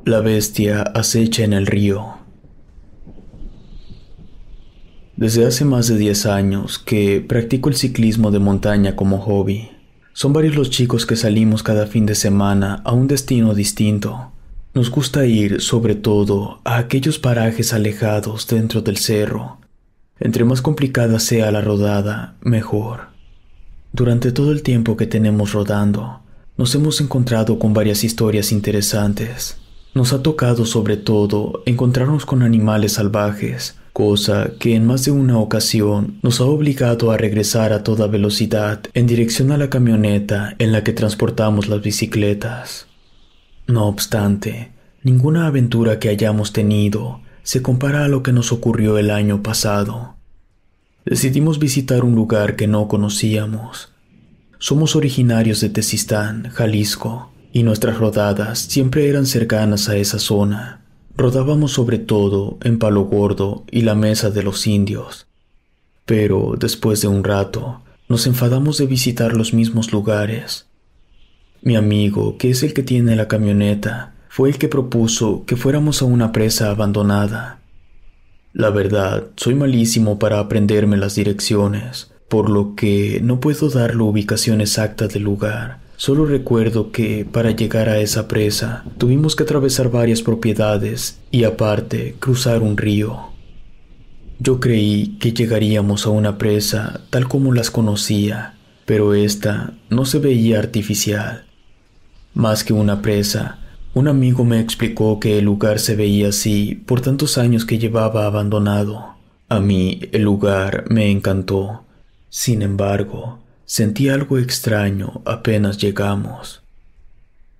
La bestia acecha en el río. Desde hace más de 10 años que practico el ciclismo de montaña como hobby. Son varios los chicos que salimos cada fin de semana a un destino distinto. Nos gusta ir, sobre todo, a aquellos parajes alejados dentro del cerro. Entre más complicada sea la rodada, mejor. Durante todo el tiempo que tenemos rodando, nos hemos encontrado con varias historias interesantes. Nos ha tocado sobre todo encontrarnos con animales salvajes, cosa que en más de una ocasión nos ha obligado a regresar a toda velocidad en dirección a la camioneta en la que transportamos las bicicletas. No obstante, ninguna aventura que hayamos tenido se compara a lo que nos ocurrió el año pasado. Decidimos visitar un lugar que no conocíamos. Somos originarios de Tezistán, Jalisco, y nuestras rodadas siempre eran cercanas a esa zona. Rodábamos sobre todo en Palo Gordo y la Mesa de los Indios. Pero después de un rato, nos enfadamos de visitar los mismos lugares. Mi amigo, que es el que tiene la camioneta, fue el que propuso que fuéramos a una presa abandonada. La verdad, soy malísimo para aprenderme las direcciones, por lo que no puedo dar la ubicación exacta del lugar. Solo recuerdo que, para llegar a esa presa, tuvimos que atravesar varias propiedades y, aparte, cruzar un río. Yo creí que llegaríamos a una presa tal como las conocía, pero esta no se veía artificial. Más que una presa, un amigo me explicó que el lugar se veía así por tantos años que llevaba abandonado. A mí, el lugar me encantó. Sin embargo, sentí algo extraño apenas llegamos.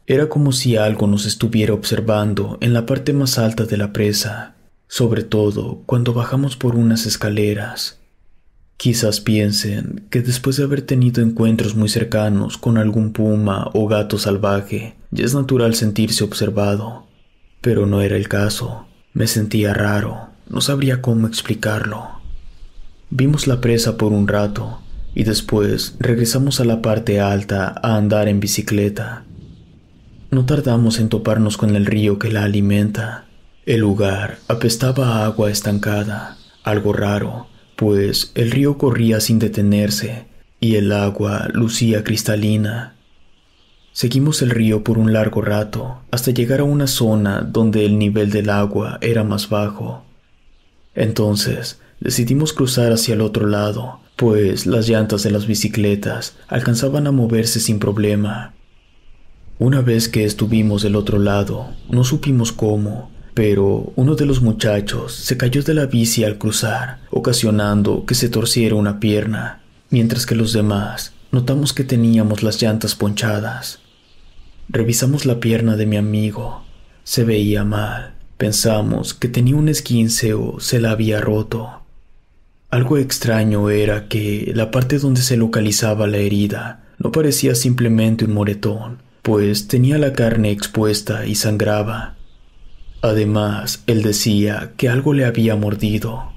Era como si algo nos estuviera observando en la parte más alta de la presa, sobre todo cuando bajamos por unas escaleras. Quizás piensen que después de haber tenido encuentros muy cercanos con algún puma o gato salvaje, ya es natural sentirse observado. Pero no era el caso. Me sentía raro, no sabría cómo explicarlo. Vimos la presa por un rato, y después regresamos a la parte alta a andar en bicicleta. No tardamos en toparnos con el río que la alimenta. El lugar apestaba a agua estancada, algo raro, pues el río corría sin detenerse y el agua lucía cristalina. Seguimos el río por un largo rato hasta llegar a una zona donde el nivel del agua era más bajo. Entonces decidimos cruzar hacia el otro lado, pues las llantas de las bicicletas alcanzaban a moverse sin problema. Una vez que estuvimos del otro lado, no supimos cómo, pero uno de los muchachos se cayó de la bici al cruzar, ocasionando que se torciera una pierna, mientras que los demás notamos que teníamos las llantas ponchadas. Revisamos la pierna de mi amigo. Se veía mal. Pensamos que tenía un esguince o se la había roto. Algo extraño era que la parte donde se localizaba la herida no parecía simplemente un moretón, pues tenía la carne expuesta y sangraba. Además, él decía que algo le había mordido.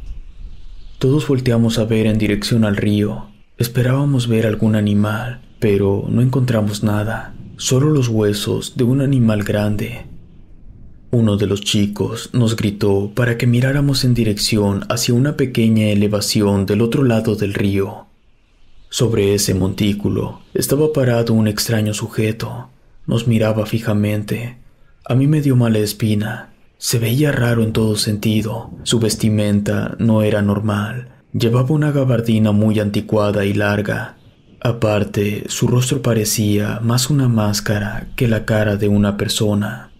Todos volteamos a ver en dirección al río. Esperábamos ver algún animal, pero no encontramos nada, solo los huesos de un animal grande. Uno de los chicos nos gritó para que miráramos en dirección hacia una pequeña elevación del otro lado del río. Sobre ese montículo estaba parado un extraño sujeto. Nos miraba fijamente. A mí me dio mala espina. Se veía raro en todo sentido. Su vestimenta no era normal. Llevaba una gabardina muy anticuada y larga. Aparte, su rostro parecía más una máscara que la cara de una persona.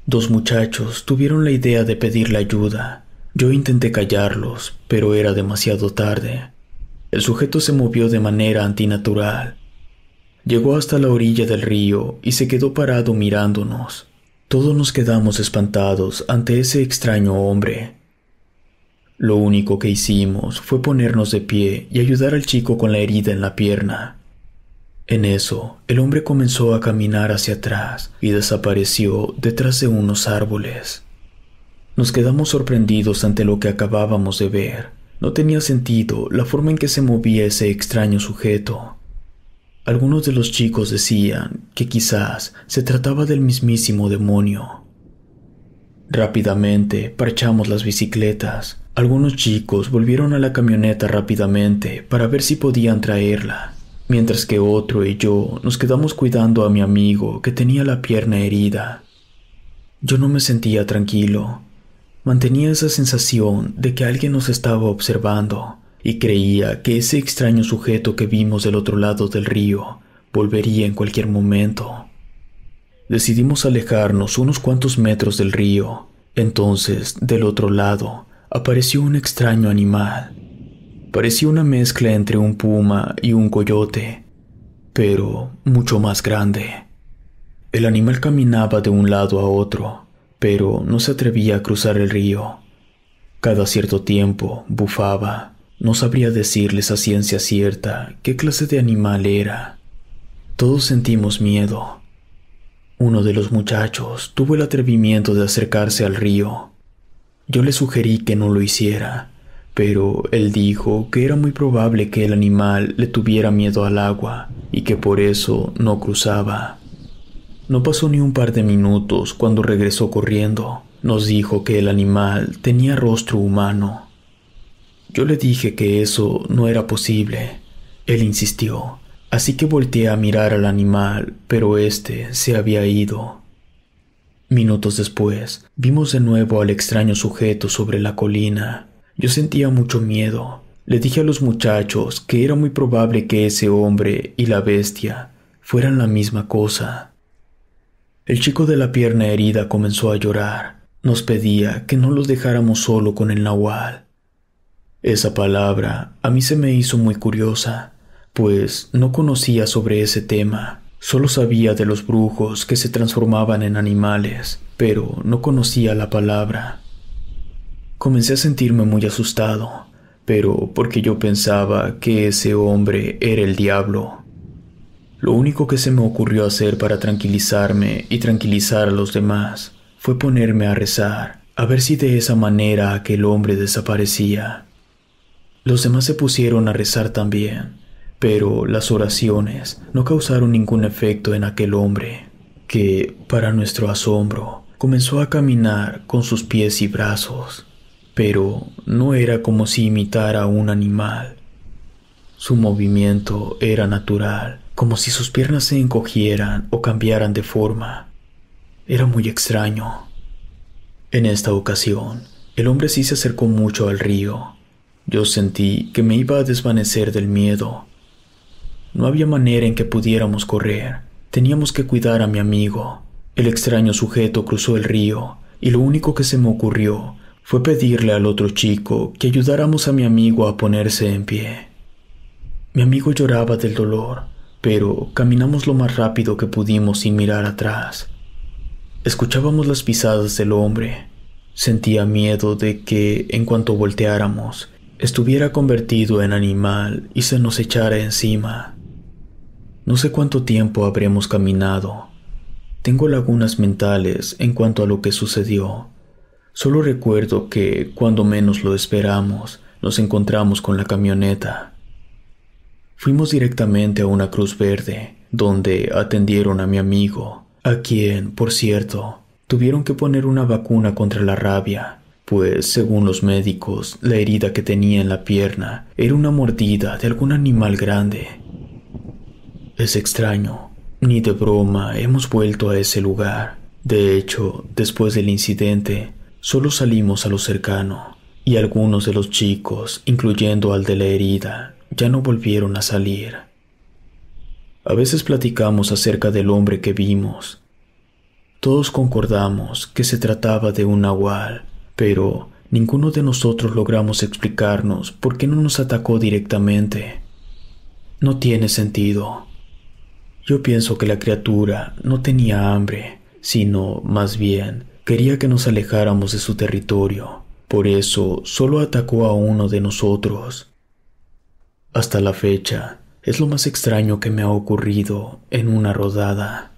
Dos muchachos tuvieron la idea de pedirle ayuda. Yo intenté callarlos, pero era demasiado tarde. El sujeto se movió de manera antinatural. Llegó hasta la orilla del río y se quedó parado mirándonos. Todos nos quedamos espantados ante ese extraño hombre. Lo único que hicimos fue ponernos de pie y ayudar al chico con la herida en la pierna. En eso, el hombre comenzó a caminar hacia atrás y desapareció detrás de unos árboles. Nos quedamos sorprendidos ante lo que acabábamos de ver. No tenía sentido la forma en que se movía ese extraño sujeto. Algunos de los chicos decían que quizás se trataba del mismísimo demonio. Rápidamente parchamos las bicicletas. Algunos chicos volvieron a la camioneta rápidamente para ver si podían traerla, mientras que otro y yo nos quedamos cuidando a mi amigo que tenía la pierna herida. Yo no me sentía tranquilo. Mantenía esa sensación de que alguien nos estaba observando y creía que ese extraño sujeto que vimos del otro lado del río volvería en cualquier momento. Decidimos alejarnos unos cuantos metros del río. Entonces, del otro lado, apareció un extraño animal. Parecía una mezcla entre un puma y un coyote, pero mucho más grande. El animal caminaba de un lado a otro, pero no se atrevía a cruzar el río. Cada cierto tiempo bufaba. No sabría decirles a ciencia cierta qué clase de animal era. Todos sentimos miedo. Uno de los muchachos tuvo el atrevimiento de acercarse al río. Yo le sugerí que no lo hiciera, pero él dijo que era muy probable que el animal le tuviera miedo al agua y que por eso no cruzaba. No pasó ni un par de minutos cuando regresó corriendo. Nos dijo que el animal tenía rostro humano. Yo le dije que eso no era posible. Él insistió. Así que volteé a mirar al animal, pero éste se había ido. Minutos después, vimos de nuevo al extraño sujeto sobre la colina. Yo sentía mucho miedo. Le dije a los muchachos que era muy probable que ese hombre y la bestia fueran la misma cosa. El chico de la pierna herida comenzó a llorar. Nos pedía que no los dejáramos solo con el nahual. Esa palabra a mí se me hizo muy curiosa, pues no conocía sobre ese tema. Solo sabía de los brujos que se transformaban en animales, pero no conocía la palabra. Comencé a sentirme muy asustado, pero porque yo pensaba que ese hombre era el diablo. Lo único que se me ocurrió hacer para tranquilizarme y tranquilizar a los demás fue ponerme a rezar, a ver si de esa manera aquel hombre desaparecía. Los demás se pusieron a rezar también, pero las oraciones no causaron ningún efecto en aquel hombre, que, para nuestro asombro, comenzó a caminar con sus pies y brazos, pero no era como si imitara a un animal. Su movimiento era natural, como si sus piernas se encogieran o cambiaran de forma. Era muy extraño. En esta ocasión, el hombre sí se acercó mucho al río. Yo sentí que me iba a desvanecer del miedo. No había manera en que pudiéramos correr. Teníamos que cuidar a mi amigo. El extraño sujeto cruzó el río, y lo único que se me ocurrió fue pedirle al otro chico que ayudáramos a mi amigo a ponerse en pie. Mi amigo lloraba del dolor, pero caminamos lo más rápido que pudimos sin mirar atrás. Escuchábamos las pisadas del hombre. Sentía miedo de que, en cuanto volteáramos, estuviera convertido en animal y se nos echara encima. No sé cuánto tiempo habremos caminado. Tengo lagunas mentales en cuanto a lo que sucedió. Solo recuerdo que, cuando menos lo esperamos, nos encontramos con la camioneta. Fuimos directamente a una Cruz Verde, donde atendieron a mi amigo, a quien, por cierto, tuvieron que poner una vacuna contra la rabia, pues, según los médicos, la herida que tenía en la pierna era una mordida de algún animal grande. Es extraño, ni de broma hemos vuelto a ese lugar. De hecho, después del incidente, solo salimos a lo cercano, y algunos de los chicos, incluyendo al de la herida, ya no volvieron a salir. A veces platicamos acerca del hombre que vimos. Todos concordamos que se trataba de un nahual, pero ninguno de nosotros logramos explicarnos por qué no nos atacó directamente. No tiene sentido. Yo pienso que la criatura no tenía hambre, sino, más bien, quería que nos alejáramos de su territorio. Por eso, solo atacó a uno de nosotros. Hasta la fecha, es lo más extraño que me ha ocurrido en una rodada.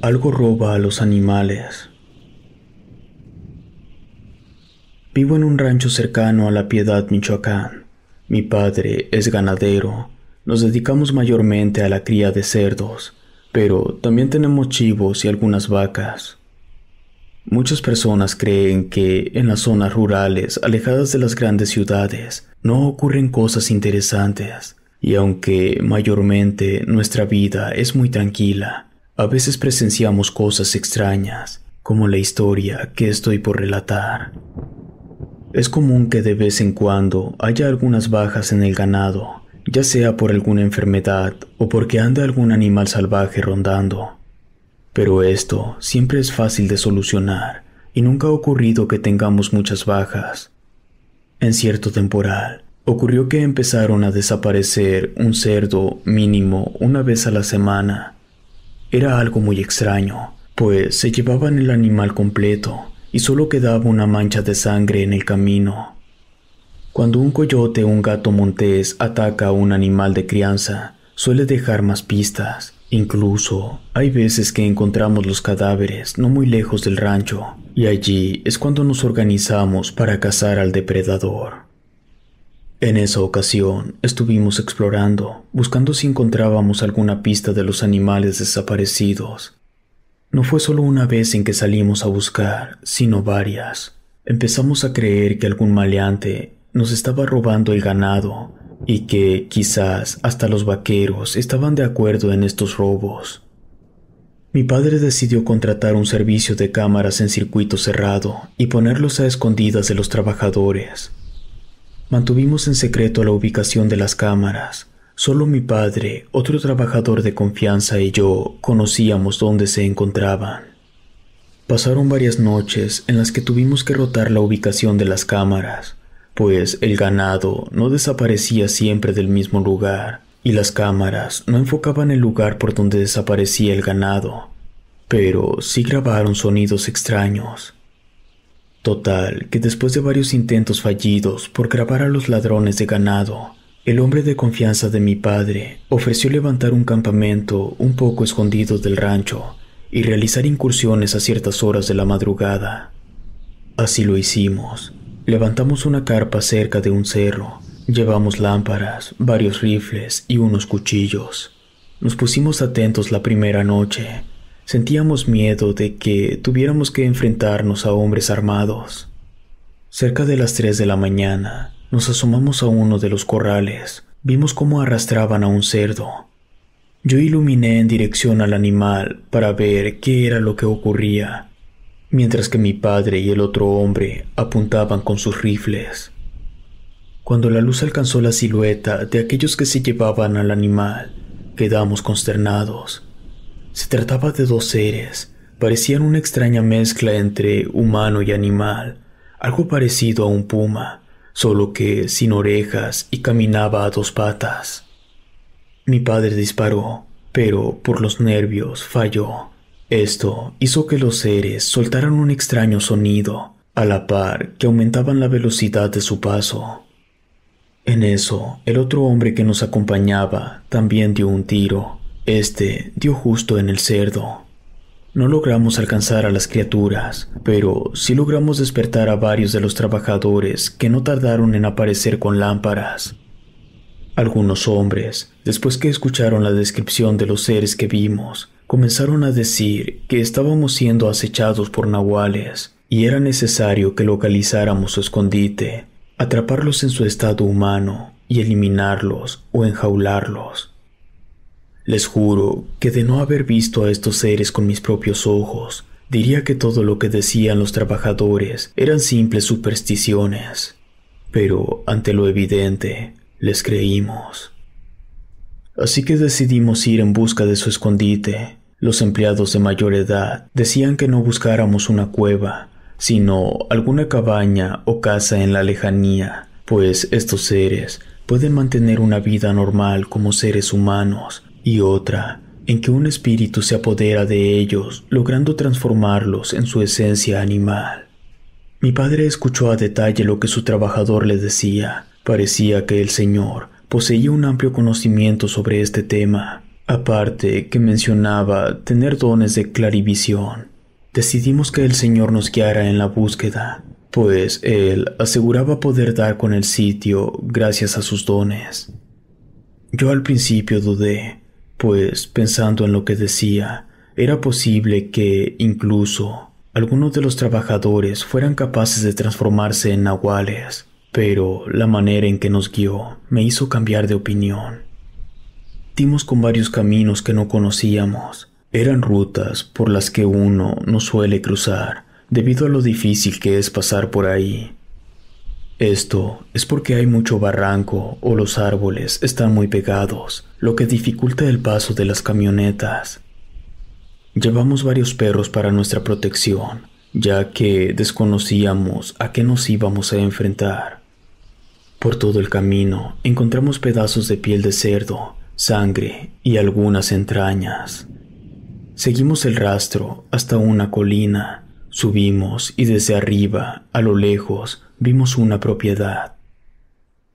Algo roba a los animales. Vivo en un rancho cercano a La Piedad, Michoacán. Mi padre es ganadero. Nos dedicamos mayormente a la cría de cerdos, pero también tenemos chivos y algunas vacas. Muchas personas creen que en las zonas rurales, alejadas de las grandes ciudades, no ocurren cosas interesantes, y aunque mayormente nuestra vida es muy tranquila, a veces presenciamos cosas extrañas, como la historia que estoy por relatar. Es común que de vez en cuando haya algunas bajas en el ganado, ya sea por alguna enfermedad o porque ande algún animal salvaje rondando. Pero esto siempre es fácil de solucionar y nunca ha ocurrido que tengamos muchas bajas. En cierto temporal, ocurrió que empezaron a desaparecer un cerdo mínimo una vez a la semana. Era algo muy extraño, pues se llevaban el animal completo y solo quedaba una mancha de sangre en el camino. Cuando un coyote o un gato montés ataca a un animal de crianza, suele dejar más pistas. Incluso, hay veces que encontramos los cadáveres no muy lejos del rancho, y allí es cuando nos organizamos para cazar al depredador. En esa ocasión, estuvimos explorando, buscando si encontrábamos alguna pista de los animales desaparecidos. No fue solo una vez en que salimos a buscar, sino varias. Empezamos a creer que algún maleante nos estaba robando el ganado, y que quizás hasta los vaqueros estaban de acuerdo en estos robos. Mi padre decidió contratar un servicio de cámaras en circuito cerrado y ponerlos a escondidas de los trabajadores. Mantuvimos en secreto la ubicación de las cámaras. Solo mi padre, otro trabajador de confianza y yo conocíamos dónde se encontraban. Pasaron varias noches en las que tuvimos que rotar la ubicación de las cámaras, pues el ganado no desaparecía siempre del mismo lugar y las cámaras no enfocaban el lugar por donde desaparecía el ganado, pero sí grabaron sonidos extraños. Total, que después de varios intentos fallidos por grabar a los ladrones de ganado, el hombre de confianza de mi padre ofreció levantar un campamento un poco escondido del rancho y realizar incursiones a ciertas horas de la madrugada. Así lo hicimos. Levantamos una carpa cerca de un cerro, llevamos lámparas, varios rifles y unos cuchillos. Nos pusimos atentos la primera noche. Sentíamos miedo de que tuviéramos que enfrentarnos a hombres armados. Cerca de las 3 de la mañana, nos asomamos a uno de los corrales. Vimos cómo arrastraban a un cerdo. Yo iluminé en dirección al animal para ver qué era lo que ocurría, mientras que mi padre y el otro hombre apuntaban con sus rifles. Cuando la luz alcanzó la silueta de aquellos que se llevaban al animal, quedamos consternados. Se trataba de dos seres, parecían una extraña mezcla entre humano y animal, algo parecido a un puma, solo que sin orejas y caminaba a 2 patas. Mi padre disparó, pero por los nervios falló. Esto hizo que los seres soltaran un extraño sonido, a la par que aumentaban la velocidad de su paso. En eso, el otro hombre que nos acompañaba también dio un tiro. Este dio justo en el cerdo. No logramos alcanzar a las criaturas, pero sí logramos despertar a varios de los trabajadores que no tardaron en aparecer con lámparas. Algunos hombres, después que escucharon la descripción de los seres que vimos, comenzaron a decir que estábamos siendo acechados por nahuales y era necesario que localizáramos su escondite, atraparlos en su estado humano y eliminarlos o enjaularlos. Les juro que de no haber visto a estos seres con mis propios ojos, diría que todo lo que decían los trabajadores eran simples supersticiones. Pero ante lo evidente, les creímos. Así que decidimos ir en busca de su escondite. Los empleados de mayor edad decían que no buscáramos una cueva, sino alguna cabaña o casa en la lejanía, pues estos seres pueden mantener una vida normal como seres humanos y otra en que un espíritu se apodera de ellos, logrando transformarlos en su esencia animal. Mi padre escuchó a detalle lo que su trabajador le decía. Parecía que el señor poseía un amplio conocimiento sobre este tema, aparte que mencionaba tener dones de clarivisión. Decidimos que el señor nos guiara en la búsqueda, pues él aseguraba poder dar con el sitio gracias a sus dones. Yo al principio dudé, pues pensando en lo que decía, era posible que, incluso, algunos de los trabajadores fueran capaces de transformarse en nahuales, pero la manera en que nos guió me hizo cambiar de opinión. Dimos con varios caminos que no conocíamos. Eran rutas por las que uno no suele cruzar, debido a lo difícil que es pasar por ahí. Esto es porque hay mucho barranco o los árboles están muy pegados, lo que dificulta el paso de las camionetas. Llevamos varios perros para nuestra protección, ya que desconocíamos a qué nos íbamos a enfrentar. Por todo el camino encontramos pedazos de piel de cerdo, sangre y algunas entrañas. Seguimos el rastro hasta una colina, subimos y desde arriba, a lo lejos, vimos una propiedad.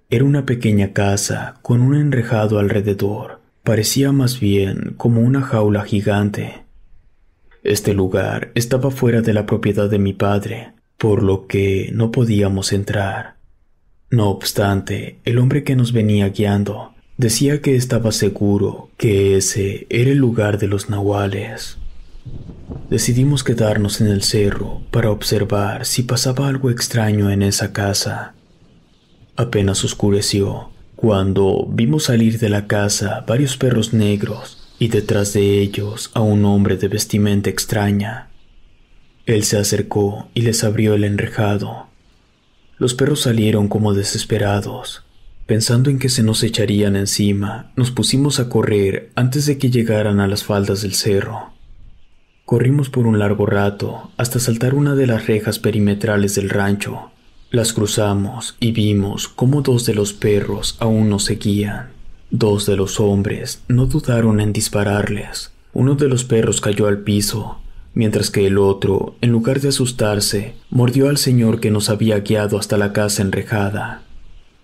Era una pequeña casa con un enrejado alrededor. Parecía más bien como una jaula gigante. Este lugar estaba fuera de la propiedad de mi padre, por lo que no podíamos entrar. No obstante, el hombre que nos venía guiando decía que estaba seguro que ese era el lugar de los nahuales. Decidimos quedarnos en el cerro para observar si pasaba algo extraño en esa casa. Apenas oscureció cuando vimos salir de la casa varios perros negros y detrás de ellos a un hombre de vestimenta extraña. Él se acercó y les abrió el enrejado. Los perros salieron como desesperados. Pensando en que se nos echarían encima, nos pusimos a correr antes de que llegaran a las faldas del cerro. Corrimos por un largo rato hasta saltar una de las rejas perimetrales del rancho. Las cruzamos y vimos cómo dos de los perros aún nos seguían. Dos de los hombres no dudaron en dispararles. Uno de los perros cayó al piso, mientras que el otro, en lugar de asustarse, mordió al señor que nos había guiado hasta la casa enrejada.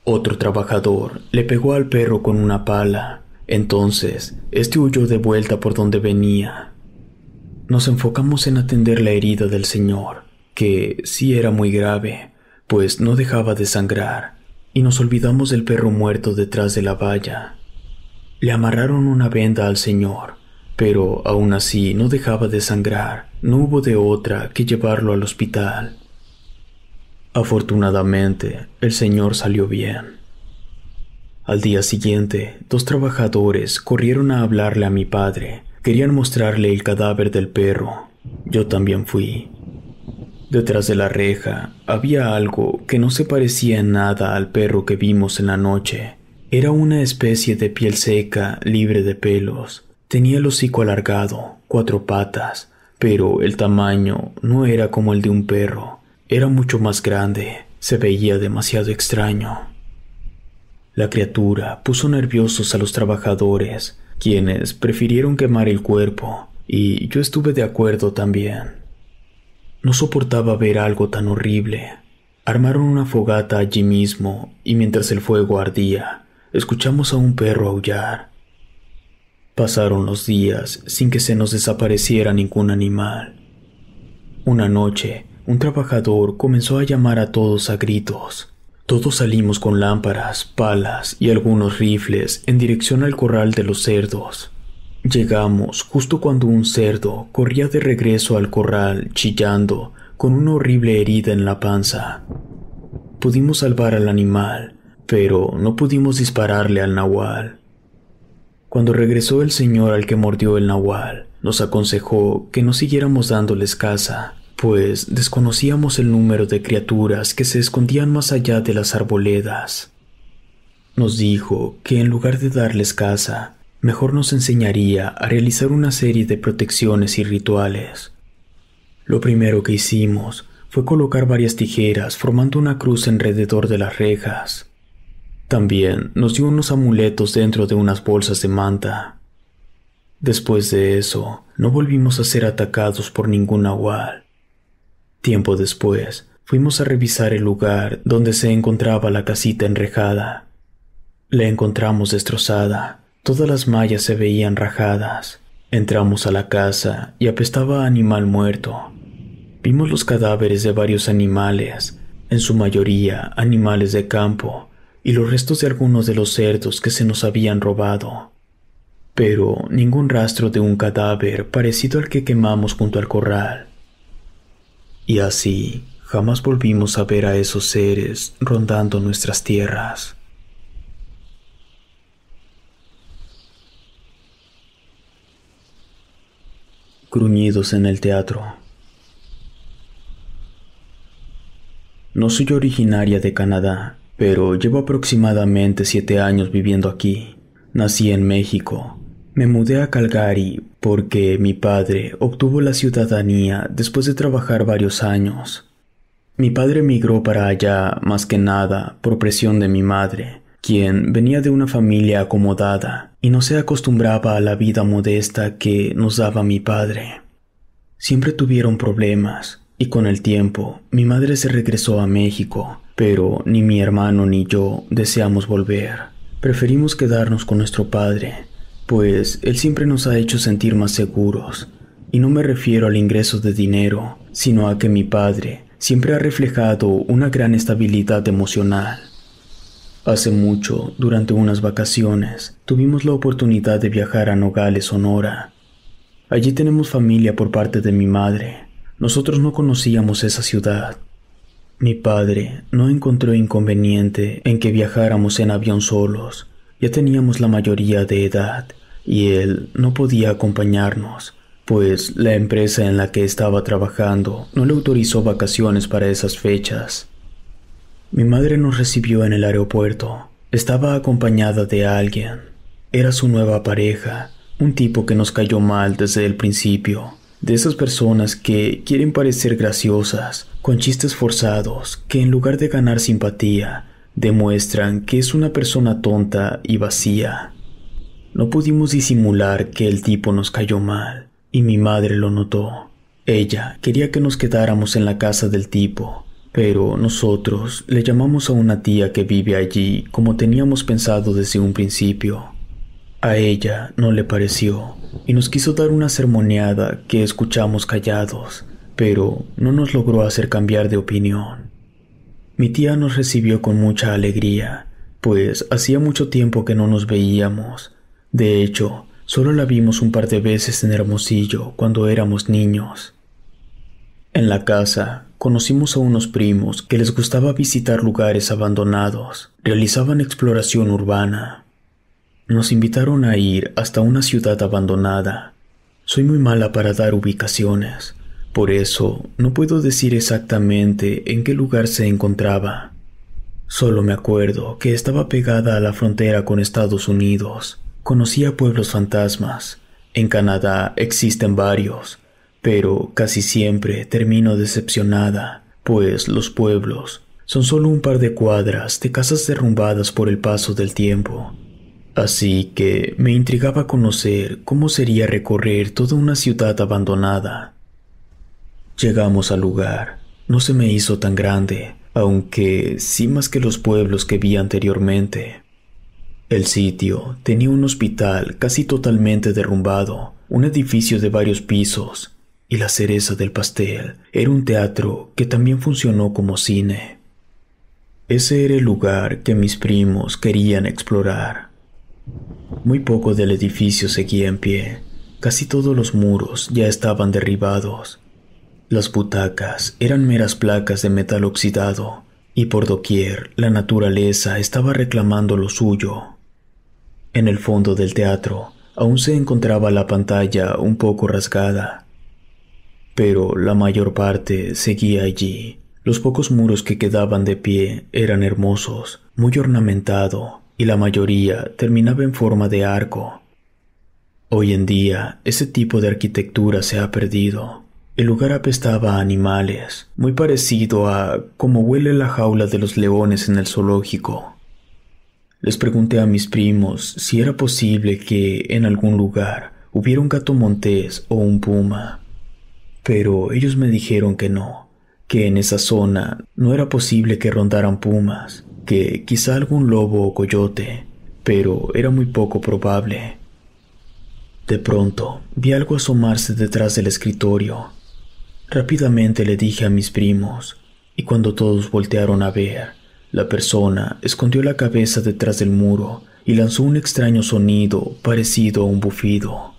Otro trabajador le pegó al perro con una pala. Entonces, este huyó de vuelta por donde venía. Nos enfocamos en atender la herida del señor, que sí era muy grave, pues no dejaba de sangrar, y nos olvidamos del perro muerto detrás de la valla. Le amarraron una venda al señor, pero aún así no dejaba de sangrar. No hubo de otra que llevarlo al hospital. Afortunadamente, el señor salió bien. Al día siguiente, dos trabajadores corrieron a hablarle a mi padre. Querían mostrarle el cadáver del perro. Yo también fui. Detrás de la reja había algo que no se parecía en nada al perro que vimos en la noche. Era una especie de piel seca, libre de pelos. Tenía el hocico alargado, 4 patas, pero el tamaño no era como el de un perro. Era mucho más grande. Se veía demasiado extraño. La criatura puso nerviosos a los trabajadores, quienes prefirieron quemar el cuerpo, y yo estuve de acuerdo también. No soportaba ver algo tan horrible. Armaron una fogata allí mismo, y mientras el fuego ardía, escuchamos a un perro aullar. Pasaron los días sin que se nos desapareciera ningún animal. Una noche, un trabajador comenzó a llamar a todos a gritos. Todos salimos con lámparas, palas y algunos rifles en dirección al corral de los cerdos. Llegamos justo cuando un cerdo corría de regreso al corral chillando con una horrible herida en la panza. Pudimos salvar al animal, pero no pudimos dispararle al nahual. Cuando regresó el señor al que mordió el nahual, nos aconsejó que no siguiéramos dándoles caza, pues desconocíamos el número de criaturas que se escondían más allá de las arboledas. Nos dijo que en lugar de darles caza, mejor nos enseñaría a realizar una serie de protecciones y rituales. Lo primero que hicimos fue colocar varias tijeras formando una cruz alrededor de las rejas. También nos dio unos amuletos dentro de unas bolsas de manta. Después de eso, no volvimos a ser atacados por ningún nahual. Tiempo después, fuimos a revisar el lugar donde se encontraba la casita enrejada. La encontramos destrozada, todas las mallas se veían rajadas. Entramos a la casa y apestaba a animal muerto. Vimos los cadáveres de varios animales, en su mayoría animales de campo, y los restos de algunos de los cerdos que se nos habían robado, pero ningún rastro de un cadáver parecido al que quemamos junto al corral. Y así, jamás volvimos a ver a esos seres rondando nuestras tierras. Gruñidos en el teatro. No soy originaria de Canadá, pero llevo aproximadamente 7 años viviendo aquí. Nací en México. Me mudé a Calgary porque mi padre obtuvo la ciudadanía después de trabajar varios años. Mi padre emigró para allá más que nada por presión de mi madre, quien venía de una familia acomodada y no se acostumbraba a la vida modesta que nos daba mi padre. Siempre tuvieron problemas y con el tiempo mi madre se regresó a México, pero ni mi hermano ni yo deseamos volver. Preferimos quedarnos con nuestro padre, pues él siempre nos ha hecho sentir más seguros, y no me refiero al ingreso de dinero, sino a que mi padre siempre ha reflejado una gran estabilidad emocional. Hace mucho, durante unas vacaciones, tuvimos la oportunidad de viajar a Nogales, Sonora. Allí tenemos familia por parte de mi madre. Nosotros no conocíamos esa ciudad. Mi padre no encontró inconveniente en que viajáramos en avión solos. Ya teníamos la mayoría de edad y él no podía acompañarnos, pues la empresa en la que estaba trabajando no le autorizó vacaciones para esas fechas. Mi madre nos recibió en el aeropuerto. Estaba acompañada de alguien. Era su nueva pareja, un tipo que nos cayó mal desde el principio. De esas personas que quieren parecer graciosas, con chistes forzados, que en lugar de ganar simpatía, demuestran que es una persona tonta y vacía. No pudimos disimular que el tipo nos cayó mal, y mi madre lo notó. Ella quería que nos quedáramos en la casa del tipo, pero nosotros le llamamos a una tía que vive allí como teníamos pensado desde un principio. A ella no le pareció, y nos quiso dar una sermoneada que escuchamos callados, pero no nos logró hacer cambiar de opinión. Mi tía nos recibió con mucha alegría, pues hacía mucho tiempo que no nos veíamos. De hecho, solo la vimos un par de veces en Hermosillo cuando éramos niños. En la casa, conocimos a unos primos que les gustaba visitar lugares abandonados. Realizaban exploración urbana. Nos invitaron a ir hasta una ciudad abandonada. Soy muy mala para dar ubicaciones, por eso no puedo decir exactamente en qué lugar se encontraba. Solo me acuerdo que estaba pegada a la frontera con Estados Unidos. Conocía pueblos fantasmas. En Canadá existen varios, pero casi siempre termino decepcionada, pues los pueblos son solo un par de cuadras de casas derrumbadas por el paso del tiempo. Así que me intrigaba conocer cómo sería recorrer toda una ciudad abandonada. Llegamos al lugar. No se me hizo tan grande, aunque sí más que los pueblos que vi anteriormente. El sitio tenía un hospital casi totalmente derrumbado, un edificio de varios pisos, y la cereza del pastel era un teatro que también funcionó como cine. Ese era el lugar que mis primos querían explorar. Muy poco del edificio seguía en pie. Casi todos los muros ya estaban derribados. Las butacas eran meras placas de metal oxidado, y por doquier la naturaleza estaba reclamando lo suyo. En el fondo del teatro aún se encontraba la pantalla un poco rasgada, pero la mayor parte seguía allí. Los pocos muros que quedaban de pie eran hermosos, muy ornamentado, y la mayoría terminaba en forma de arco. Hoy en día, ese tipo de arquitectura se ha perdido. El lugar apestaba a animales, muy parecido a cómo huele la jaula de los leones en el zoológico. Les pregunté a mis primos si era posible que en algún lugar hubiera un gato montés o un puma, pero ellos me dijeron que no, que en esa zona no era posible que rondaran pumas, que quizá algún lobo o coyote, pero era muy poco probable. De pronto, vi algo asomarse detrás del escritorio. Rápidamente le dije a mis primos, y cuando todos voltearon a ver, La persona escondió la cabeza detrás del muro y lanzó un extraño sonido parecido a un bufido.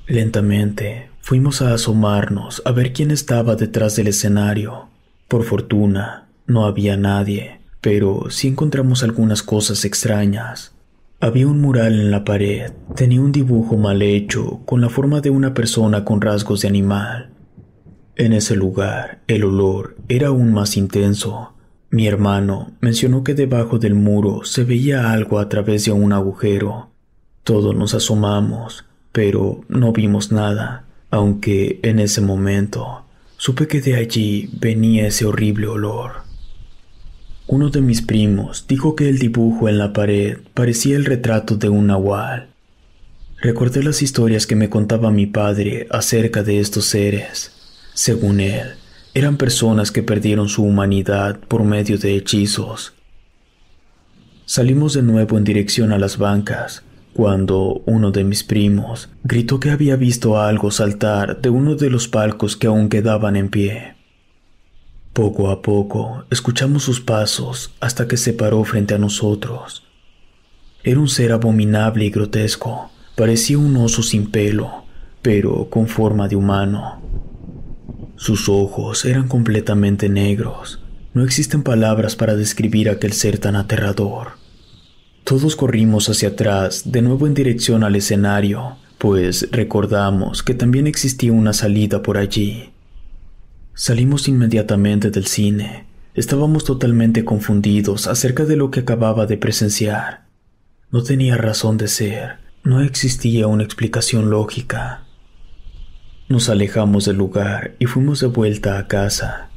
Lentamente fuimos a asomarnos a ver quién estaba detrás del escenario. Por fortuna, no había nadie, pero sí encontramos algunas cosas extrañas. Había un mural en la pared, tenía un dibujo mal hecho con la forma de una persona con rasgos de animal. En ese lugar, el olor era aún más intenso. Mi hermano mencionó que debajo del muro se veía algo a través de un agujero. Todos nos asomamos, pero no vimos nada, aunque en ese momento supe que de allí venía ese horrible olor. Uno de mis primos dijo que el dibujo en la pared parecía el retrato de un nahual. Recordé las historias que me contaba mi padre acerca de estos seres. Según él, eran personas que perdieron su humanidad por medio de hechizos. Salimos de nuevo en dirección a las bancas, cuando uno de mis primos gritó que había visto algo saltar de uno de los palcos que aún quedaban en pie. Poco a poco escuchamos sus pasos hasta que se paró frente a nosotros. Era un ser abominable y grotesco, parecía un oso sin pelo, pero con forma de humano. Sus ojos eran completamente negros. No existen palabras para describir aquel ser tan aterrador. Todos corrimos hacia atrás, de nuevo en dirección al escenario, pues recordamos que también existía una salida por allí. Salimos inmediatamente del cine. Estábamos totalmente confundidos acerca de lo que acababa de presenciar. No tenía razón de ser, no existía una explicación lógica. Nos alejamos del lugar y fuimos de vuelta a casa.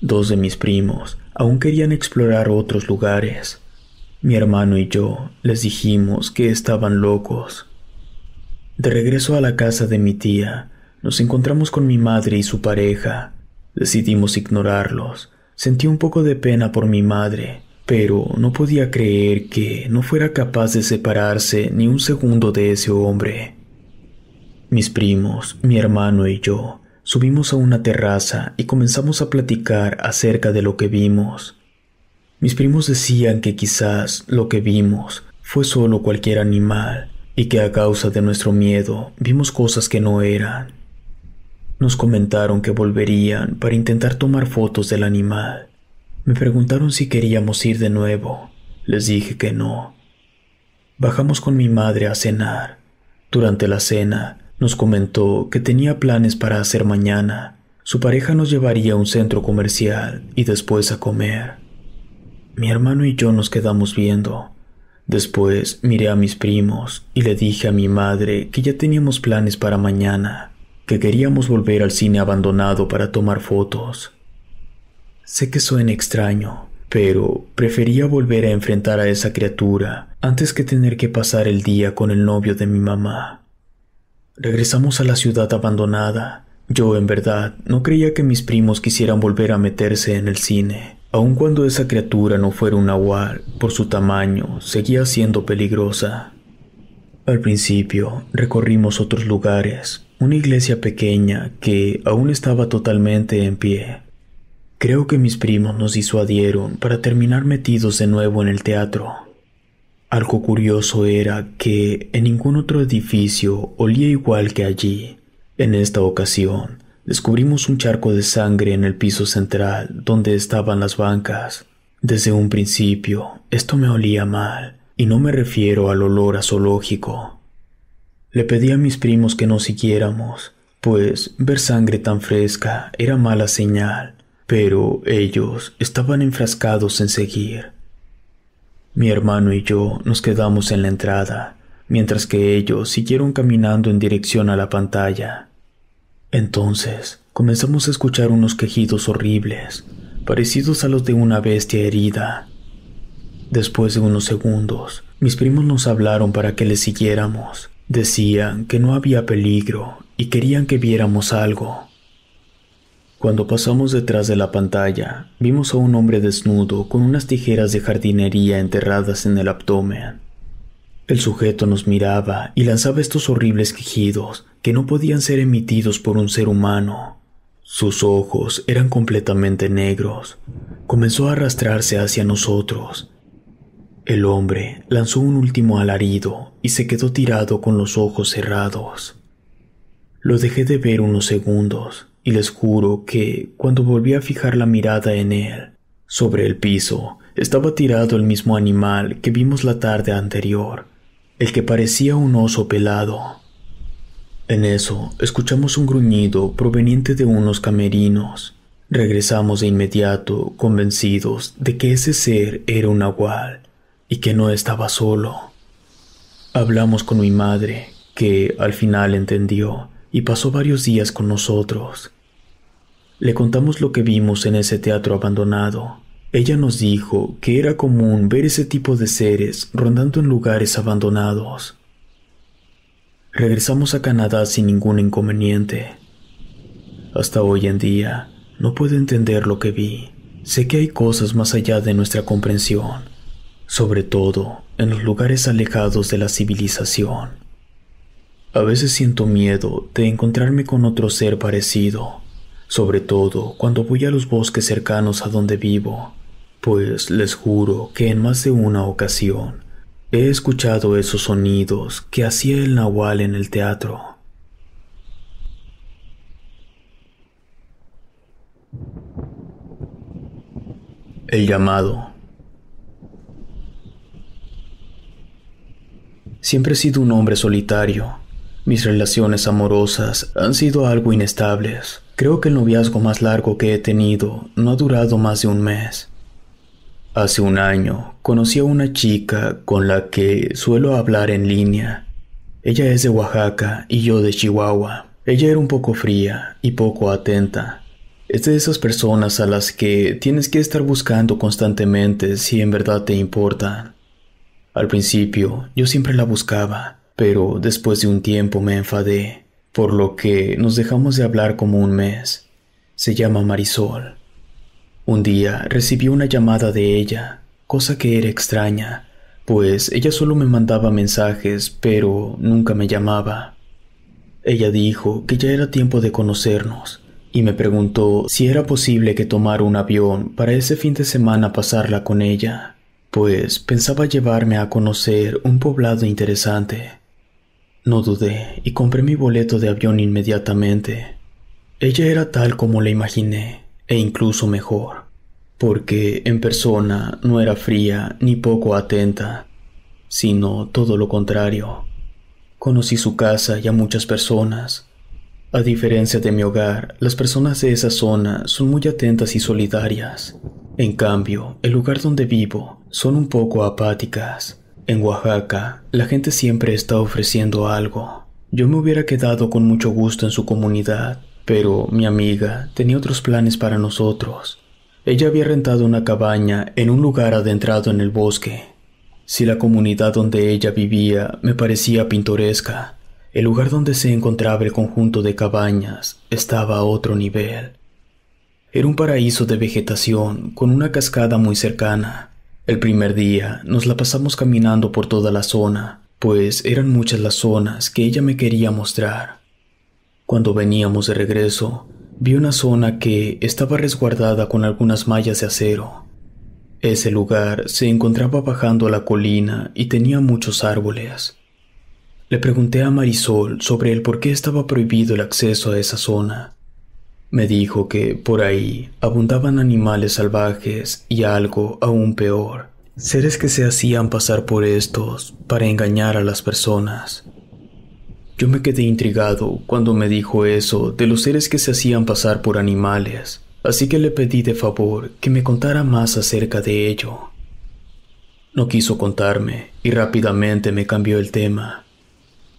Dos de mis primos aún querían explorar otros lugares. Mi hermano y yo les dijimos que estaban locos. De regreso a la casa de mi tía, nos encontramos con mi madre y su pareja. Decidimos ignorarlos. Sentí un poco de pena por mi madre, pero no podía creer que no fuera capaz de separarse ni un segundo de ese hombre. Mis primos, mi hermano y yo subimos a una terraza y comenzamos a platicar acerca de lo que vimos. Mis primos decían que quizás lo que vimos fue solo cualquier animal y que a causa de nuestro miedo vimos cosas que no eran. Nos comentaron que volverían para intentar tomar fotos del animal. Me preguntaron si queríamos ir de nuevo. Les dije que no. Bajamos con mi madre a cenar. Durante la cena, nos comentó que tenía planes para hacer mañana. Su pareja nos llevaría a un centro comercial y después a comer. Mi hermano y yo nos quedamos viendo. Después miré a mis primos y le dije a mi madre que ya teníamos planes para mañana, que queríamos volver al cine abandonado para tomar fotos. Sé que suena extraño, pero prefería volver a enfrentar a esa criatura antes que tener que pasar el día con el novio de mi mamá. Regresamos a la ciudad abandonada. Yo, en verdad, no creía que mis primos quisieran volver a meterse en el cine. Aun cuando esa criatura no fuera un nahual, por su tamaño, seguía siendo peligrosa. Al principio, recorrimos otros lugares, una iglesia pequeña que aún estaba totalmente en pie. Creo que mis primos nos disuadieron para terminar metidos de nuevo en el teatro. Algo curioso era que en ningún otro edificio olía igual que allí. En esta ocasión, descubrimos un charco de sangre en el piso central donde estaban las bancas. Desde un principio, esto me olía mal, y no me refiero al olor a zoológico. Le pedí a mis primos que no siguiéramos, pues ver sangre tan fresca era mala señal, pero ellos estaban enfrascados en seguir. Mi hermano y yo nos quedamos en la entrada, mientras que ellos siguieron caminando en dirección a la pantalla. Entonces comenzamos a escuchar unos quejidos horribles, parecidos a los de una bestia herida. Después de unos segundos, mis primos nos hablaron para que les siguiéramos. Decían que no había peligro y querían que viéramos algo. Cuando pasamos detrás de la pantalla, vimos a un hombre desnudo con unas tijeras de jardinería enterradas en el abdomen. El sujeto nos miraba y lanzaba estos horribles quejidos que no podían ser emitidos por un ser humano. Sus ojos eran completamente negros. Comenzó a arrastrarse hacia nosotros. El hombre lanzó un último alarido y se quedó tirado con los ojos cerrados. Lo dejé de ver unos segundos y les juro que, cuando volví a fijar la mirada en él, sobre el piso estaba tirado el mismo animal que vimos la tarde anterior, el que parecía un oso pelado. En eso, escuchamos un gruñido proveniente de unos camerinos. Regresamos de inmediato, convencidos de que ese ser era un nahual y que no estaba solo. Hablamos con mi madre, que al final entendió y pasó varios días con nosotros. Le contamos lo que vimos en ese teatro abandonado. Ella nos dijo que era común ver ese tipo de seres rondando en lugares abandonados. Regresamos a Canadá sin ningún inconveniente. Hasta hoy en día no puedo entender lo que vi. Sé que hay cosas más allá de nuestra comprensión, sobre todo en los lugares alejados de la civilización. A veces siento miedo de encontrarme con otro ser parecido, sobre todo cuando voy a los bosques cercanos a donde vivo, pues les juro que en más de una ocasión he escuchado esos sonidos que hacía el nahual en el teatro. El llamado. Siempre he sido un hombre solitario. Mis relaciones amorosas han sido algo inestables. Creo que el noviazgo más largo que he tenido no ha durado más de un mes. Hace un año conocí a una chica con la que suelo hablar en línea. Ella es de Oaxaca y yo de Chihuahua. Ella era un poco fría y poco atenta. Es de esas personas a las que tienes que estar buscando constantemente si en verdad te importan. Al principio yo siempre la buscaba, pero después de un tiempo me enfadé, por lo que nos dejamos de hablar como un mes. Se llama Marisol. Un día recibí una llamada de ella, cosa que era extraña, pues ella solo me mandaba mensajes, pero nunca me llamaba. Ella dijo que ya era tiempo de conocernos, y me preguntó si era posible que tomara un avión para ese fin de semana pasarla con ella, pues pensaba llevarme a conocer un poblado interesante. No dudé y compré mi boleto de avión inmediatamente. Ella era tal como la imaginé, e incluso mejor, porque en persona no era fría ni poco atenta, sino todo lo contrario. Conocí su casa y a muchas personas. A diferencia de mi hogar, las personas de esa zona son muy atentas y solidarias. En cambio, el lugar donde vivo son un poco apáticas. En Oaxaca, la gente siempre está ofreciendo algo. Yo me hubiera quedado con mucho gusto en su comunidad, pero mi amiga tenía otros planes para nosotros. Ella había rentado una cabaña en un lugar adentrado en el bosque. Si la comunidad donde ella vivía me parecía pintoresca, el lugar donde se encontraba el conjunto de cabañas estaba a otro nivel. Era un paraíso de vegetación con una cascada muy cercana. El primer día nos la pasamos caminando por toda la zona, pues eran muchas las zonas que ella me quería mostrar. Cuando veníamos de regreso, vi una zona que estaba resguardada con algunas mallas de acero. Ese lugar se encontraba bajando a la colina y tenía muchos árboles. Le pregunté a Marisol sobre el por qué estaba prohibido el acceso a esa zona. Me dijo que por ahí abundaban animales salvajes y algo aún peor, seres que se hacían pasar por estos para engañar a las personas. Yo me quedé intrigado cuando me dijo eso de los seres que se hacían pasar por animales, así que le pedí de favor que me contara más acerca de ello. No quiso contarme y rápidamente me cambió el tema.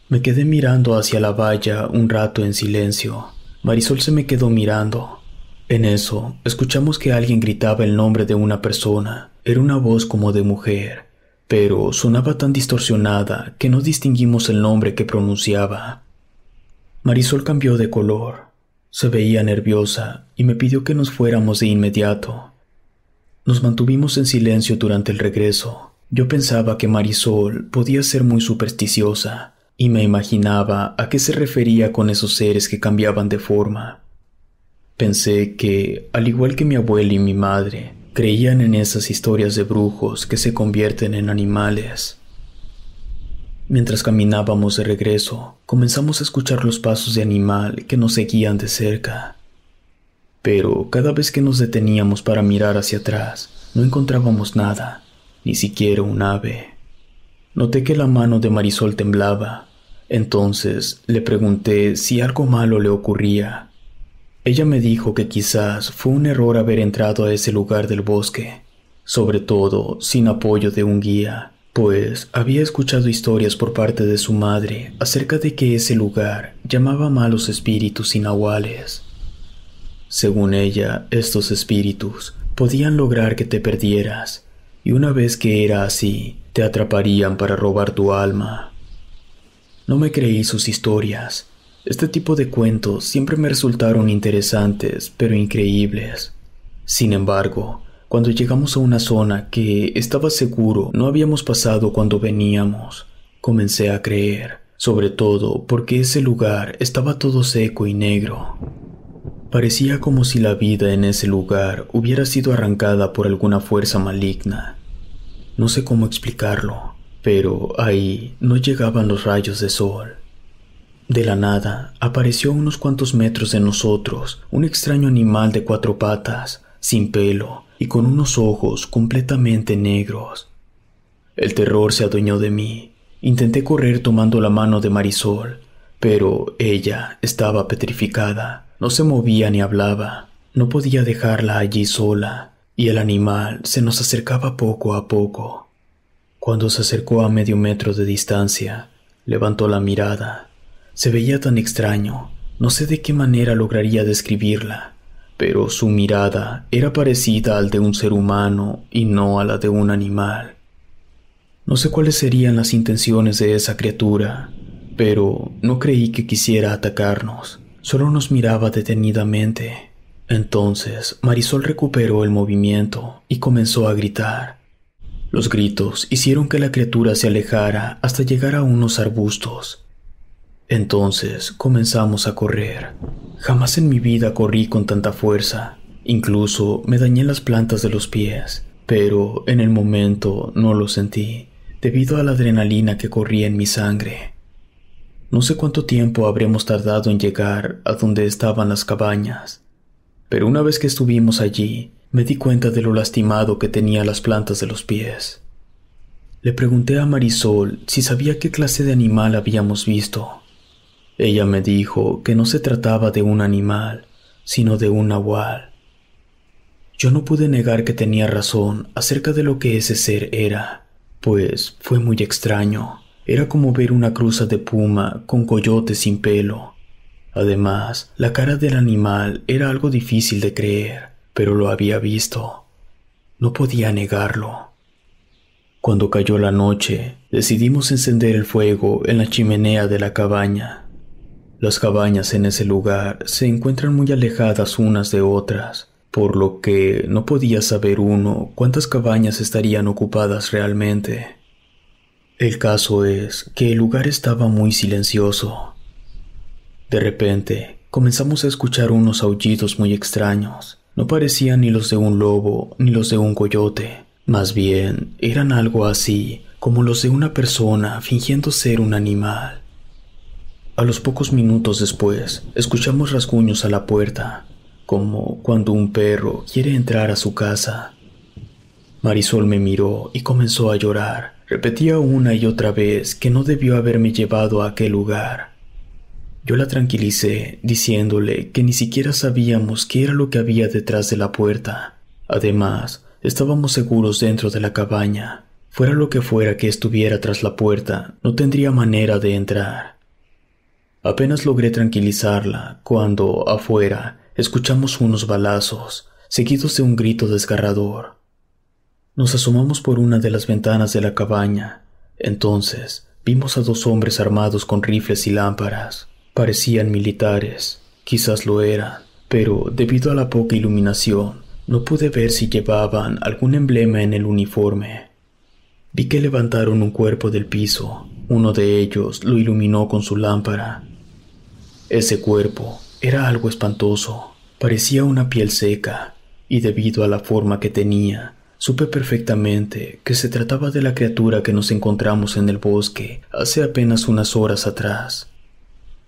Me quedé mirando hacia la valla un rato en silencio. Marisol se me quedó mirando. En eso, escuchamos que alguien gritaba el nombre de una persona. Era una voz como de mujer, pero sonaba tan distorsionada que no distinguimos el nombre que pronunciaba. Marisol cambió de color. Se veía nerviosa y me pidió que nos fuéramos de inmediato. Nos mantuvimos en silencio durante el regreso. Yo pensaba que Marisol podía ser muy supersticiosa, y me imaginaba a qué se refería con esos seres que cambiaban de forma. Pensé que, al igual que mi abuela y mi madre, creían en esas historias de brujos que se convierten en animales. Mientras caminábamos de regreso, comenzamos a escuchar los pasos de animal que nos seguían de cerca. Pero cada vez que nos deteníamos para mirar hacia atrás, no encontrábamos nada, ni siquiera un ave. Noté que la mano de Marisol temblaba. Entonces le pregunté si algo malo le ocurría. Ella me dijo que quizás fue un error haber entrado a ese lugar del bosque, sobre todo sin apoyo de un guía, pues había escuchado historias por parte de su madre acerca de que ese lugar llamaba malos espíritus y nahuales. Según ella, estos espíritus podían lograr que te perdieras, y una vez que era así, te atraparían para robar tu alma. No me creí sus historias. Este tipo de cuentos siempre me resultaron interesantes, pero increíbles. Sin embargo, cuando llegamos a una zona que estaba seguro no habíamos pasado cuando veníamos, comencé a creer, sobre todo porque ese lugar estaba todo seco y negro. Parecía como si la vida en ese lugar hubiera sido arrancada por alguna fuerza maligna. No sé cómo explicarlo, pero ahí no llegaban los rayos de sol. De la nada, apareció a unos cuantos metros de nosotros un extraño animal de 4 patas, sin pelo y con unos ojos completamente negros. El terror se adueñó de mí. Intenté correr tomando la mano de Marisol, pero ella estaba petrificada. No se movía ni hablaba. No podía dejarla allí sola, y el animal se nos acercaba poco a poco. Cuando se acercó a medio metro de distancia, levantó la mirada. Se veía tan extraño, no sé de qué manera lograría describirla, pero su mirada era parecida al de un ser humano y no a la de un animal. No sé cuáles serían las intenciones de esa criatura, pero no creí que quisiera atacarnos. Solo nos miraba detenidamente. Entonces Marisol recuperó el movimiento y comenzó a gritar. Los gritos hicieron que la criatura se alejara hasta llegar a unos arbustos. Entonces comenzamos a correr. Jamás en mi vida corrí con tanta fuerza. Incluso me dañé las plantas de los pies, pero en el momento no lo sentí, debido a la adrenalina que corría en mi sangre. No sé cuánto tiempo habremos tardado en llegar a donde estaban las cabañas, pero una vez que estuvimos allí, me di cuenta de lo lastimado que tenía las plantas de los pies. Le pregunté a Marisol si sabía qué clase de animal habíamos visto. Ella me dijo que no se trataba de un animal, sino de un nahual. Yo no pude negar que tenía razón acerca de lo que ese ser era, pues fue muy extraño. Era como ver una cruza de puma con coyote sin pelo. Además, la cara del animal era algo difícil de creer, pero lo había visto. No podía negarlo. Cuando cayó la noche, decidimos encender el fuego en la chimenea de la cabaña. Las cabañas en ese lugar se encuentran muy alejadas unas de otras, por lo que no podía saber uno cuántas cabañas estarían ocupadas realmente. El caso es que el lugar estaba muy silencioso. De repente, comenzamos a escuchar unos aullidos muy extraños. No parecían ni los de un lobo ni los de un coyote. Más bien, eran algo así, como los de una persona fingiendo ser un animal. A los pocos minutos después, escuchamos rasguños a la puerta, como cuando un perro quiere entrar a su casa. Marisol me miró y comenzó a llorar. Repetía una y otra vez que no debió haberme llevado a aquel lugar. Yo la tranquilicé, diciéndole que ni siquiera sabíamos qué era lo que había detrás de la puerta. Además, estábamos seguros dentro de la cabaña. Fuera lo que fuera que estuviera tras la puerta, no tendría manera de entrar. Apenas logré tranquilizarla cuando, afuera, escuchamos unos balazos, seguidos de un grito desgarrador. Nos asomamos por una de las ventanas de la cabaña. Entonces vimos a 2 hombres armados con rifles y lámparas. Parecían militares, quizás lo eran, pero debido a la poca iluminación, no pude ver si llevaban algún emblema en el uniforme. Vi que levantaron un cuerpo del piso. Uno de ellos lo iluminó con su lámpara. Ese cuerpo era algo espantoso. Parecía una piel seca, y debido a la forma que tenía, supe perfectamente que se trataba de la criatura que nos encontramos en el bosque hace apenas unas horas atrás.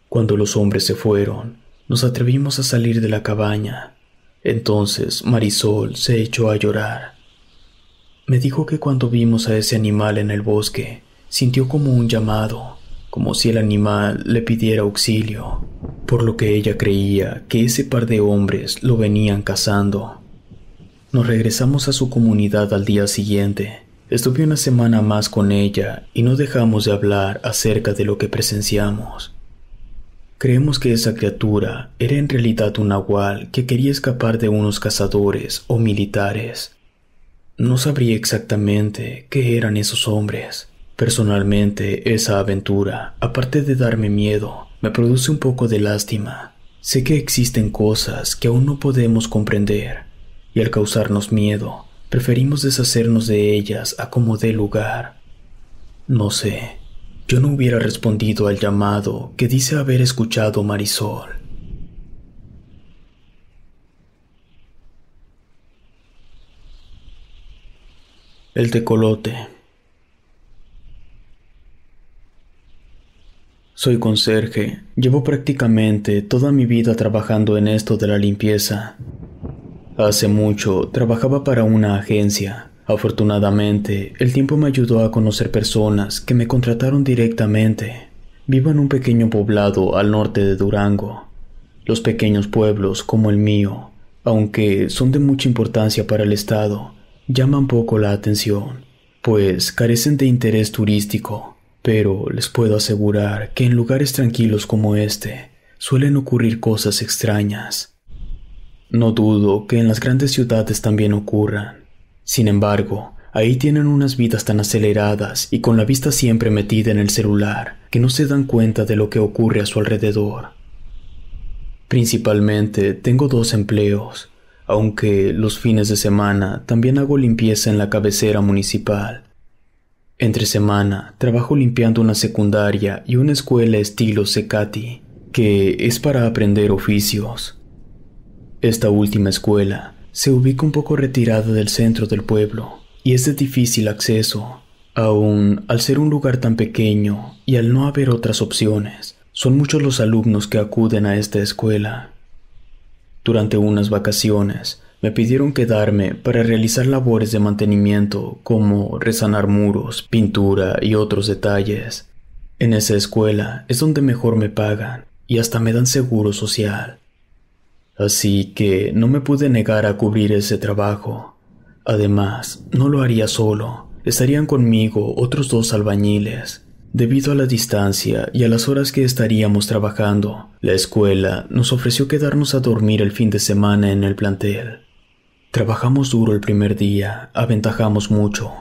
Cuando los hombres se fueron, nos atrevimos a salir de la cabaña. Entonces Marisol se echó a llorar. Me dijo que cuando vimos a ese animal en el bosque, sintió como un llamado, como si el animal le pidiera auxilio, por lo que ella creía que ese par de hombres lo venían cazando. Nos regresamos a su comunidad al día siguiente. Estuve una semana más con ella y no dejamos de hablar acerca de lo que presenciamos. Creemos que esa criatura era en realidad un nahual que quería escapar de unos cazadores o militares. No sabría exactamente qué eran esos hombres. Personalmente, esa aventura, aparte de darme miedo, me produce un poco de lástima. Sé que existen cosas que aún no podemos comprender, y al causarnos miedo, preferimos deshacernos de ellas a como dé lugar. No sé, yo no hubiera respondido al llamado que dice haber escuchado Marisol. El tecolote. Soy conserje. Llevo prácticamente toda mi vida trabajando en esto de la limpieza. Hace mucho trabajaba para una agencia. Afortunadamente, el tiempo me ayudó a conocer personas que me contrataron directamente. Vivo en un pequeño poblado al norte de Durango. Los pequeños pueblos, como el mío, aunque son de mucha importancia para el estado, llaman poco la atención, pues carecen de interés turístico. Pero les puedo asegurar que en lugares tranquilos como este suelen ocurrir cosas extrañas. No dudo que en las grandes ciudades también ocurran. Sin embargo, ahí tienen unas vidas tan aceleradas y con la vista siempre metida en el celular que no se dan cuenta de lo que ocurre a su alrededor. Principalmente tengo 2 empleos, aunque los fines de semana también hago limpieza en la cabecera municipal. Entre semana trabajo limpiando una secundaria y una escuela estilo Cecati, que es para aprender oficios. Esta última escuela se ubica un poco retirada del centro del pueblo y es de difícil acceso. Aún al ser un lugar tan pequeño y al no haber otras opciones, son muchos los alumnos que acuden a esta escuela. Durante unas vacaciones, me pidieron quedarme para realizar labores de mantenimiento como resanar muros, pintura y otros detalles. En esa escuela es donde mejor me pagan y hasta me dan seguro social. Así que no me pude negar a cubrir ese trabajo. Además, no lo haría solo. Estarían conmigo otros 2 albañiles. Debido a la distancia y a las horas que estaríamos trabajando, la escuela nos ofreció quedarnos a dormir el fin de semana en el plantel. Trabajamos duro el primer día, aventajamos mucho.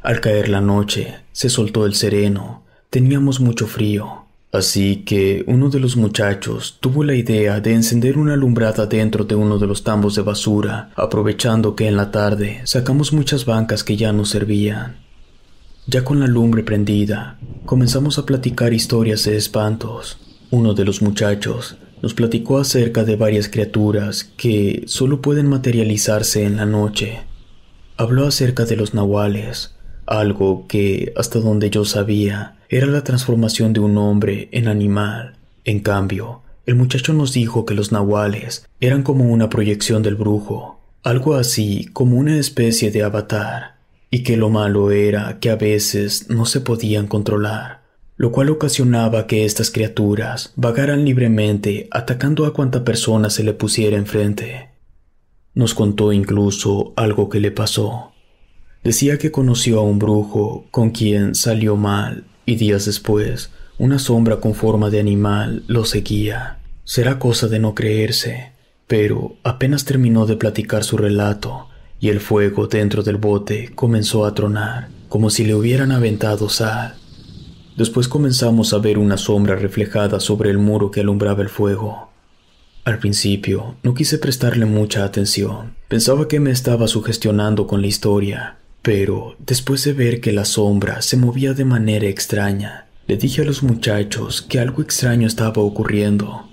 Al caer la noche, se soltó el sereno, teníamos mucho frío, así que uno de los muchachos tuvo la idea de encender una alumbrada dentro de uno de los tambos de basura, aprovechando que en la tarde sacamos muchas bancas que ya no servían. Ya con la lumbre prendida, comenzamos a platicar historias de espantos. Uno de los muchachos nos platicó acerca de varias criaturas que solo pueden materializarse en la noche. Habló acerca de los nahuales, algo que, hasta donde yo sabía, era la transformación de un hombre en animal. En cambio, el muchacho nos dijo que los nahuales eran como una proyección del brujo, algo así como una especie de avatar, y que lo malo era que a veces no se podían controlar, lo cual ocasionaba que estas criaturas vagaran libremente atacando a cuanta persona se le pusiera enfrente. Nos contó incluso algo que le pasó. Decía que conoció a un brujo con quien salió mal y días después una sombra con forma de animal lo seguía. Será cosa de no creerse, pero apenas terminó de platicar su relato y el fuego dentro del bote comenzó a tronar como si le hubieran aventado sal. Después comenzamos a ver una sombra reflejada sobre el muro que alumbraba el fuego. Al principio no quise prestarle mucha atención. Pensaba que me estaba sugestionando con la historia, pero después de ver que la sombra se movía de manera extraña, le dije a los muchachos que algo extraño estaba ocurriendo.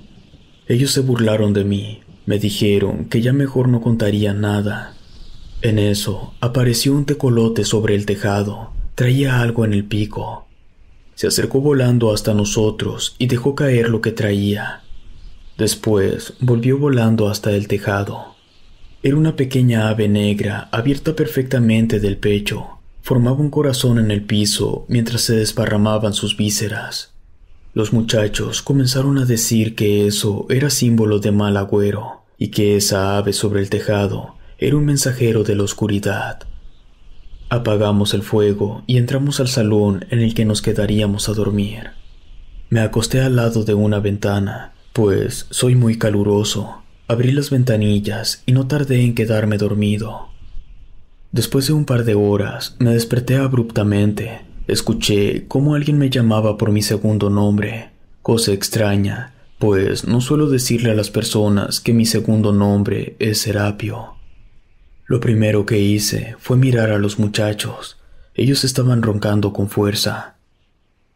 Ellos se burlaron de mí, Me dijeron que ya mejor no contaría nada. En eso apareció un tecolote sobre el tejado. Traía algo en el pico. Se acercó volando hasta nosotros y dejó caer lo que traía. Después volvió volando hasta el tejado. Era una pequeña ave negra abierta perfectamente del pecho. Formaba un corazón en el piso mientras se desparramaban sus vísceras. Los muchachos comenzaron a decir que eso era símbolo de mal agüero y que esa ave sobre el tejado era un mensajero de la oscuridad. Apagamos el fuego y entramos al salón en el que nos quedaríamos a dormir. Me acosté al lado de una ventana, pues soy muy caluroso. Abrí las ventanillas y no tardé en quedarme dormido. Después de un par de horas, me desperté abruptamente. Escuché cómo alguien me llamaba por mi segundo nombre, cosa extraña, pues no suelo decirle a las personas que mi segundo nombre es Serapio. Lo primero que hice fue mirar a los muchachos. Ellos estaban roncando con fuerza.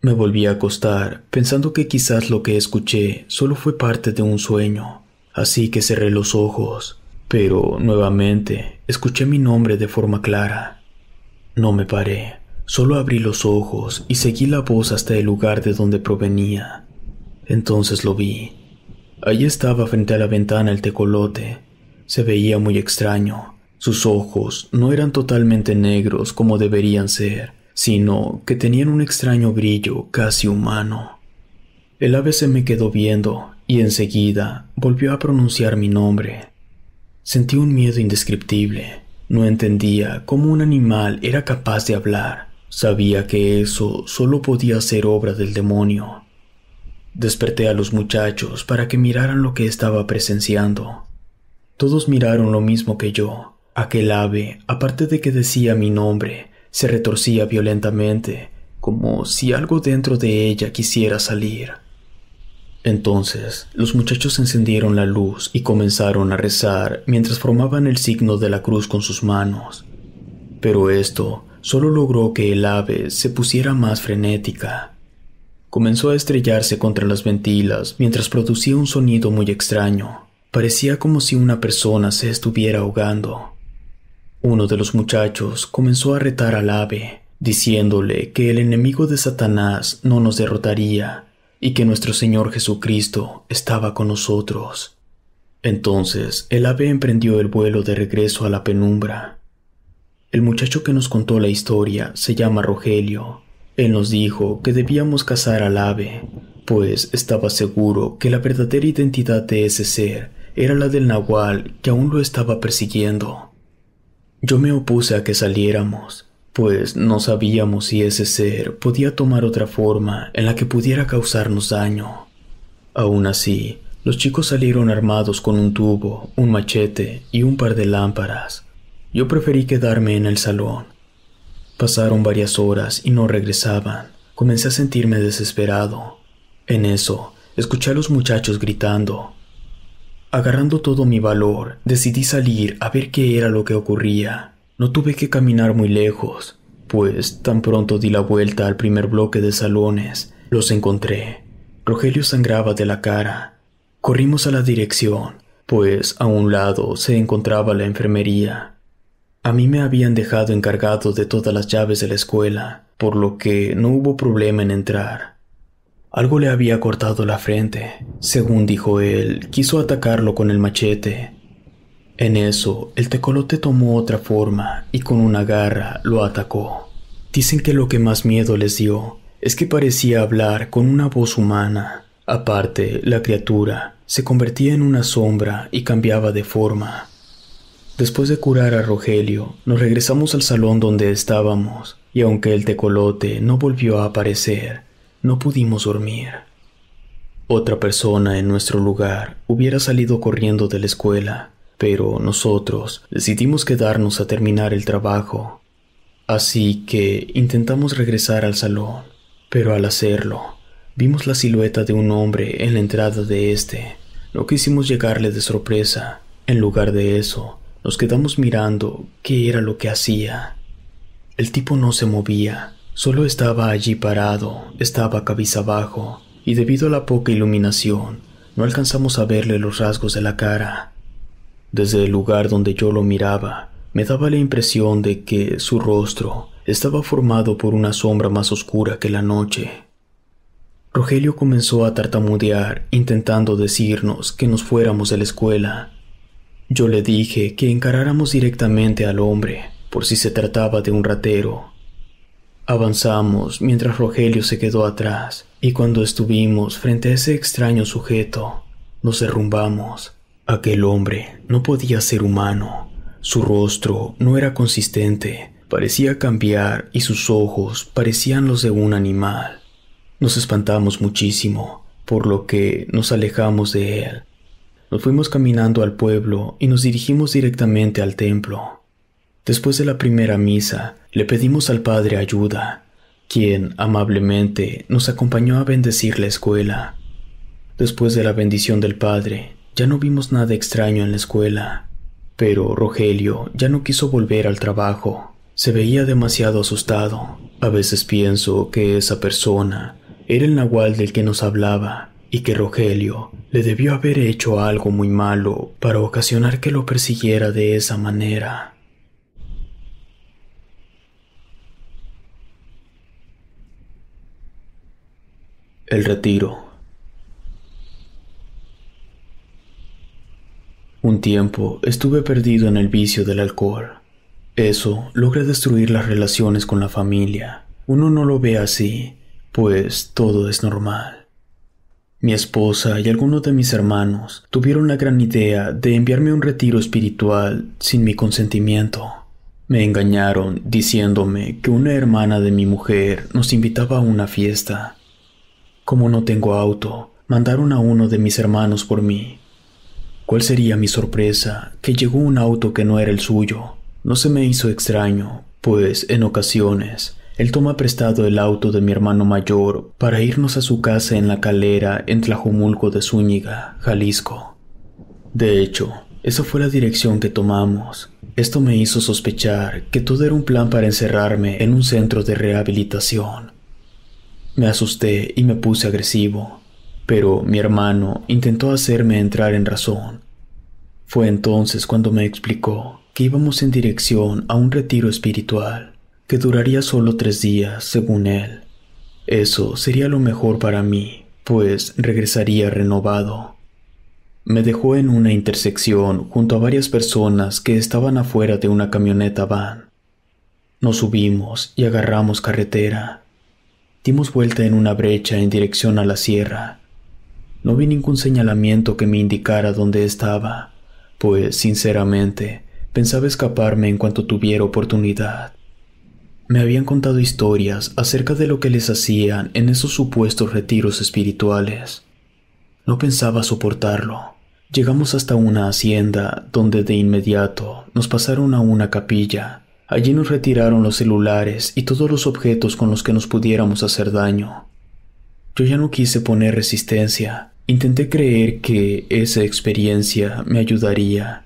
Me volví a acostar, pensando que quizás lo que escuché solo fue parte de un sueño, así que cerré los ojos, pero nuevamente escuché mi nombre de forma clara. No me paré, solo abrí los ojos y seguí la voz hasta el lugar de donde provenía. Entonces lo vi. Allí estaba frente a la ventana el tecolote. Se veía muy extraño. Sus ojos no eran totalmente negros como deberían ser, sino que tenían un extraño brillo casi humano. El ave se me quedó viendo y enseguida volvió a pronunciar mi nombre. Sentí un miedo indescriptible. No entendía cómo un animal era capaz de hablar. Sabía que eso solo podía ser obra del demonio. Desperté a los muchachos para que miraran lo que estaba presenciando. Todos miraron lo mismo que yo. Aquel ave, aparte de que decía mi nombre, se retorcía violentamente, como si algo dentro de ella quisiera salir. Entonces, los muchachos encendieron la luz y comenzaron a rezar mientras formaban el signo de la cruz con sus manos. Pero esto solo logró que el ave se pusiera más frenética. Comenzó a estrellarse contra las ventilas mientras producía un sonido muy extraño. Parecía como si una persona se estuviera ahogando. Uno de los muchachos comenzó a retar al ave, diciéndole que el enemigo de Satanás no nos derrotaría y que nuestro Señor Jesucristo estaba con nosotros. Entonces el ave emprendió el vuelo de regreso a la penumbra. El muchacho que nos contó la historia se llama Rogelio. Él nos dijo que debíamos cazar al ave, pues estaba seguro que la verdadera identidad de ese ser era la del nahual que aún lo estaba persiguiendo. Yo me opuse a que saliéramos, pues no sabíamos si ese ser podía tomar otra forma en la que pudiera causarnos daño. Aún así, los chicos salieron armados con un tubo, un machete y un par de lámparas. Yo preferí quedarme en el salón. Pasaron varias horas y no regresaban. Comencé a sentirme desesperado. En eso, escuché a los muchachos gritando. Agarrando todo mi valor, decidí salir a ver qué era lo que ocurría. No tuve que caminar muy lejos, pues tan pronto di la vuelta al primer bloque de salones, los encontré. Rogelio sangraba de la cara. Corrimos a la dirección, pues a un lado se encontraba la enfermería. A mí me habían dejado encargado de todas las llaves de la escuela, por lo que no hubo problema en entrar. Algo le había cortado la frente. Según dijo él, quiso atacarlo con el machete. En eso, el tecolote tomó otra forma y con una garra lo atacó. Dicen que lo que más miedo les dio es que parecía hablar con una voz humana. Aparte, la criatura se convertía en una sombra y cambiaba de forma. Después de curar a Rogelio, nos regresamos al salón donde estábamos, y aunque el tecolote no volvió a aparecer, no pudimos dormir. Otra persona en nuestro lugar hubiera salido corriendo de la escuela, pero nosotros decidimos quedarnos a terminar el trabajo. Así que intentamos regresar al salón, pero al hacerlo, vimos la silueta de un hombre en la entrada de este. No quisimos llegarle de sorpresa. En lugar de eso, nos quedamos mirando qué era lo que hacía. El tipo no se movía, solo estaba allí parado, estaba cabizbajo, y debido a la poca iluminación, no alcanzamos a verle los rasgos de la cara. Desde el lugar donde yo lo miraba, me daba la impresión de que su rostro estaba formado por una sombra más oscura que la noche. Rogelio comenzó a tartamudear, intentando decirnos que nos fuéramos de la escuela. Yo le dije que encaráramos directamente al hombre, por si se trataba de un ratero. Avanzamos mientras Rogelio se quedó atrás, y cuando estuvimos frente a ese extraño sujeto, nos derrumbamos. Aquel hombre no podía ser humano. Su rostro no era consistente, parecía cambiar y sus ojos parecían los de un animal. Nos espantamos muchísimo, por lo que nos alejamos de él. Nos fuimos caminando al pueblo y nos dirigimos directamente al templo. Después de la primera misa, le pedimos al padre ayuda, quien amablemente nos acompañó a bendecir la escuela. Después de la bendición del padre, ya no vimos nada extraño en la escuela, pero Rogelio ya no quiso volver al trabajo. Se veía demasiado asustado. A veces pienso que esa persona era el nahual del que nos hablaba y que Rogelio le debió haber hecho algo muy malo para ocasionar que lo persiguiera de esa manera. El retiro. Un tiempo estuve perdido en el vicio del alcohol. Eso logra destruir las relaciones con la familia. Uno no lo ve así, pues todo es normal. Mi esposa y algunos de mis hermanos tuvieron la gran idea de enviarme a un retiro espiritual sin mi consentimiento. Me engañaron diciéndome que una hermana de mi mujer nos invitaba a una fiesta. Como no tengo auto, mandaron a uno de mis hermanos por mí. ¿Cuál sería mi sorpresa que llegó un auto que no era el suyo? No se me hizo extraño, pues en ocasiones él toma prestado el auto de mi hermano mayor para irnos a su casa en La Calera, en Tlajomulco de Zúñiga, Jalisco. De hecho, esa fue la dirección que tomamos. Esto me hizo sospechar que todo era un plan para encerrarme en un centro de rehabilitación. Me asusté y me puse agresivo, pero mi hermano intentó hacerme entrar en razón. Fue entonces cuando me explicó que íbamos en dirección a un retiro espiritual, que duraría solo 3 días, según él. Eso sería lo mejor para mí, pues regresaría renovado. Me dejó en una intersección junto a varias personas que estaban afuera de una camioneta van. Nos subimos y agarramos carretera. Dimos vuelta en una brecha en dirección a la sierra. No vi ningún señalamiento que me indicara dónde estaba, pues, sinceramente, pensaba escaparme en cuanto tuviera oportunidad. Me habían contado historias acerca de lo que les hacían en esos supuestos retiros espirituales. No pensaba soportarlo. Llegamos hasta una hacienda donde de inmediato nos pasaron a una capilla. Allí nos retiraron los celulares y todos los objetos con los que nos pudiéramos hacer daño. Yo ya no quise poner resistencia. Intenté creer que esa experiencia me ayudaría.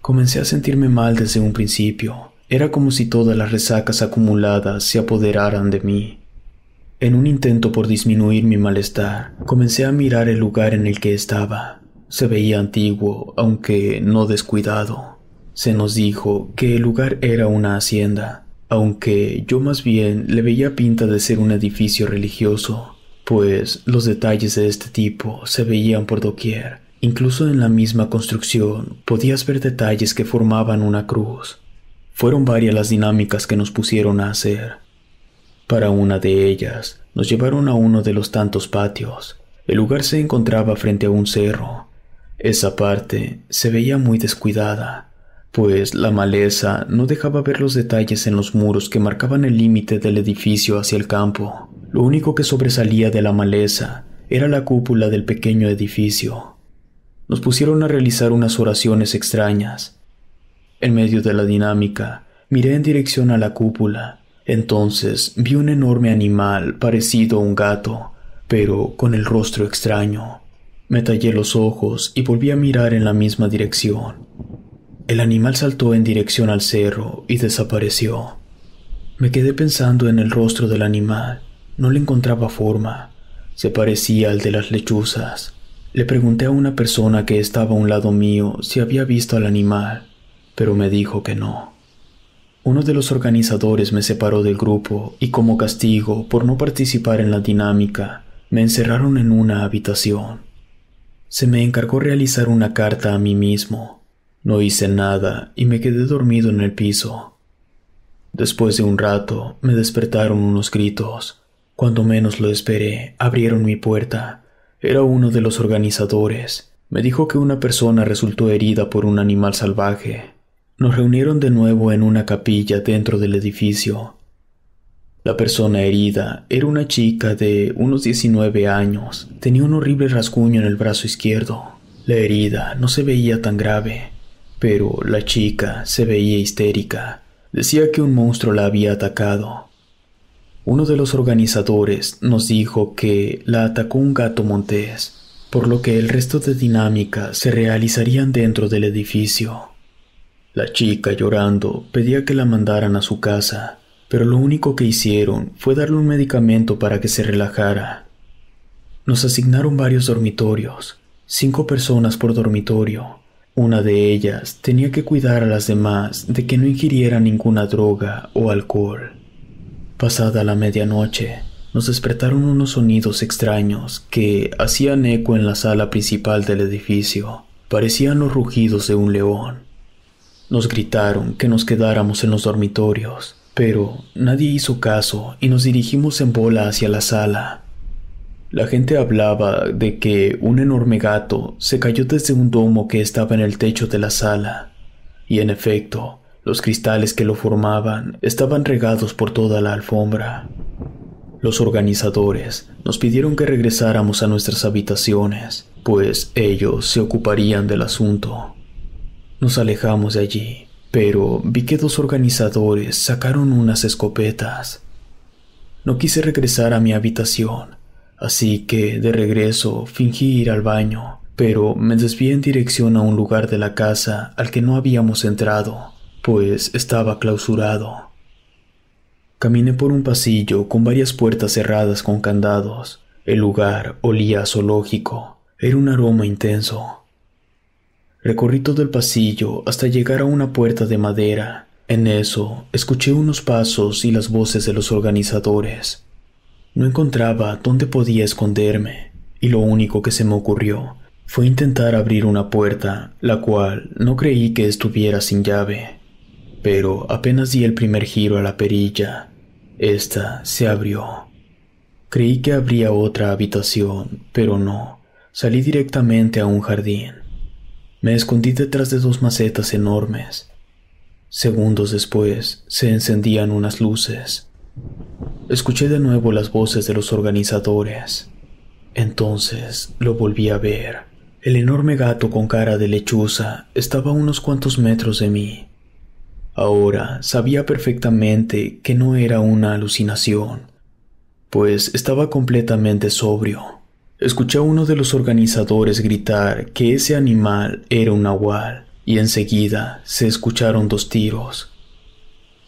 Comencé a sentirme mal desde un principio. Era como si todas las resacas acumuladas se apoderaran de mí. En un intento por disminuir mi malestar, comencé a mirar el lugar en el que estaba. Se veía antiguo, aunque no descuidado. Se nos dijo que el lugar era una hacienda, aunque yo más bien le veía pinta de ser un edificio religioso, pues los detalles de este tipo se veían por doquier. Incluso en la misma construcción podías ver detalles que formaban una cruz. Fueron varias las dinámicas que nos pusieron a hacer. Para una de ellas, nos llevaron a uno de los tantos patios. El lugar se encontraba frente a un cerro. Esa parte se veía muy descuidada, pues la maleza no dejaba ver los detalles en los muros que marcaban el límite del edificio hacia el campo. Lo único que sobresalía de la maleza era la cúpula del pequeño edificio. Nos pusieron a realizar unas oraciones extrañas. En medio de la dinámica, miré en dirección a la cúpula. Entonces vi un enorme animal parecido a un gato, pero con el rostro extraño. Me tallé los ojos y volví a mirar en la misma dirección. El animal saltó en dirección al cerro y desapareció. Me quedé pensando en el rostro del animal. No le encontraba forma. Se parecía al de las lechuzas. Le pregunté a una persona que estaba a un lado mío si había visto al animal, pero me dijo que no. Uno de los organizadores me separó del grupo y como castigo por no participar en la dinámica, me encerraron en una habitación. Se me encargó realizar una carta a mí mismo. No hice nada y me quedé dormido en el piso. Después de un rato, me despertaron unos gritos. Cuando menos lo esperé, abrieron mi puerta. Era uno de los organizadores. Me dijo que una persona resultó herida por un animal salvaje. Nos reunieron de nuevo en una capilla dentro del edificio. La persona herida era una chica de unos 19 años. Tenía un horrible rasguño en el brazo izquierdo. La herida no se veía tan grave, pero la chica se veía histérica. Decía que un monstruo la había atacado. Uno de los organizadores nos dijo que la atacó un gato montés, por lo que el resto de dinámicas se realizarían dentro del edificio. La chica, llorando, pedía que la mandaran a su casa, pero lo único que hicieron fue darle un medicamento para que se relajara. Nos asignaron varios dormitorios, 5 personas por dormitorio. Una de ellas tenía que cuidar a las demás de que no ingirieran ninguna droga o alcohol. Pasada la medianoche, nos despertaron unos sonidos extraños que hacían eco en la sala principal del edificio. Parecían los rugidos de un león. Nos gritaron que nos quedáramos en los dormitorios, pero nadie hizo caso y nos dirigimos en bola hacia la sala. La gente hablaba de que un enorme gato se cayó desde un domo que estaba en el techo de la sala, y en efecto, los cristales que lo formaban estaban regados por toda la alfombra. Los organizadores nos pidieron que regresáramos a nuestras habitaciones, pues ellos se ocuparían del asunto. Nos alejamos de allí, pero vi que 2 organizadores sacaron unas escopetas. No quise regresar a mi habitación, así que de regreso fingí ir al baño, pero me desvié en dirección a un lugar de la casa al que no habíamos entrado, pues estaba clausurado. Caminé por un pasillo con varias puertas cerradas con candados. El lugar olía a zoológico, era un aroma intenso. Recorrí todo el pasillo hasta llegar a una puerta de madera. En eso, escuché unos pasos y las voces de los organizadores. No encontraba dónde podía esconderme, y lo único que se me ocurrió fue intentar abrir una puerta, la cual no creí que estuviera sin llave. Pero apenas di el primer giro a la perilla, esta se abrió. Creí que habría otra habitación, pero no. Salí directamente a un jardín. Me escondí detrás de 2 macetas enormes. Segundos después, se encendían unas luces. Escuché de nuevo las voces de los organizadores. Entonces lo volví a ver. El enorme gato con cara de lechuza estaba a unos cuantos metros de mí. Ahora sabía perfectamente que no era una alucinación, pues estaba completamente sobrio. Escuché a uno de los organizadores gritar que ese animal era un nahual, y enseguida se escucharon 2 tiros.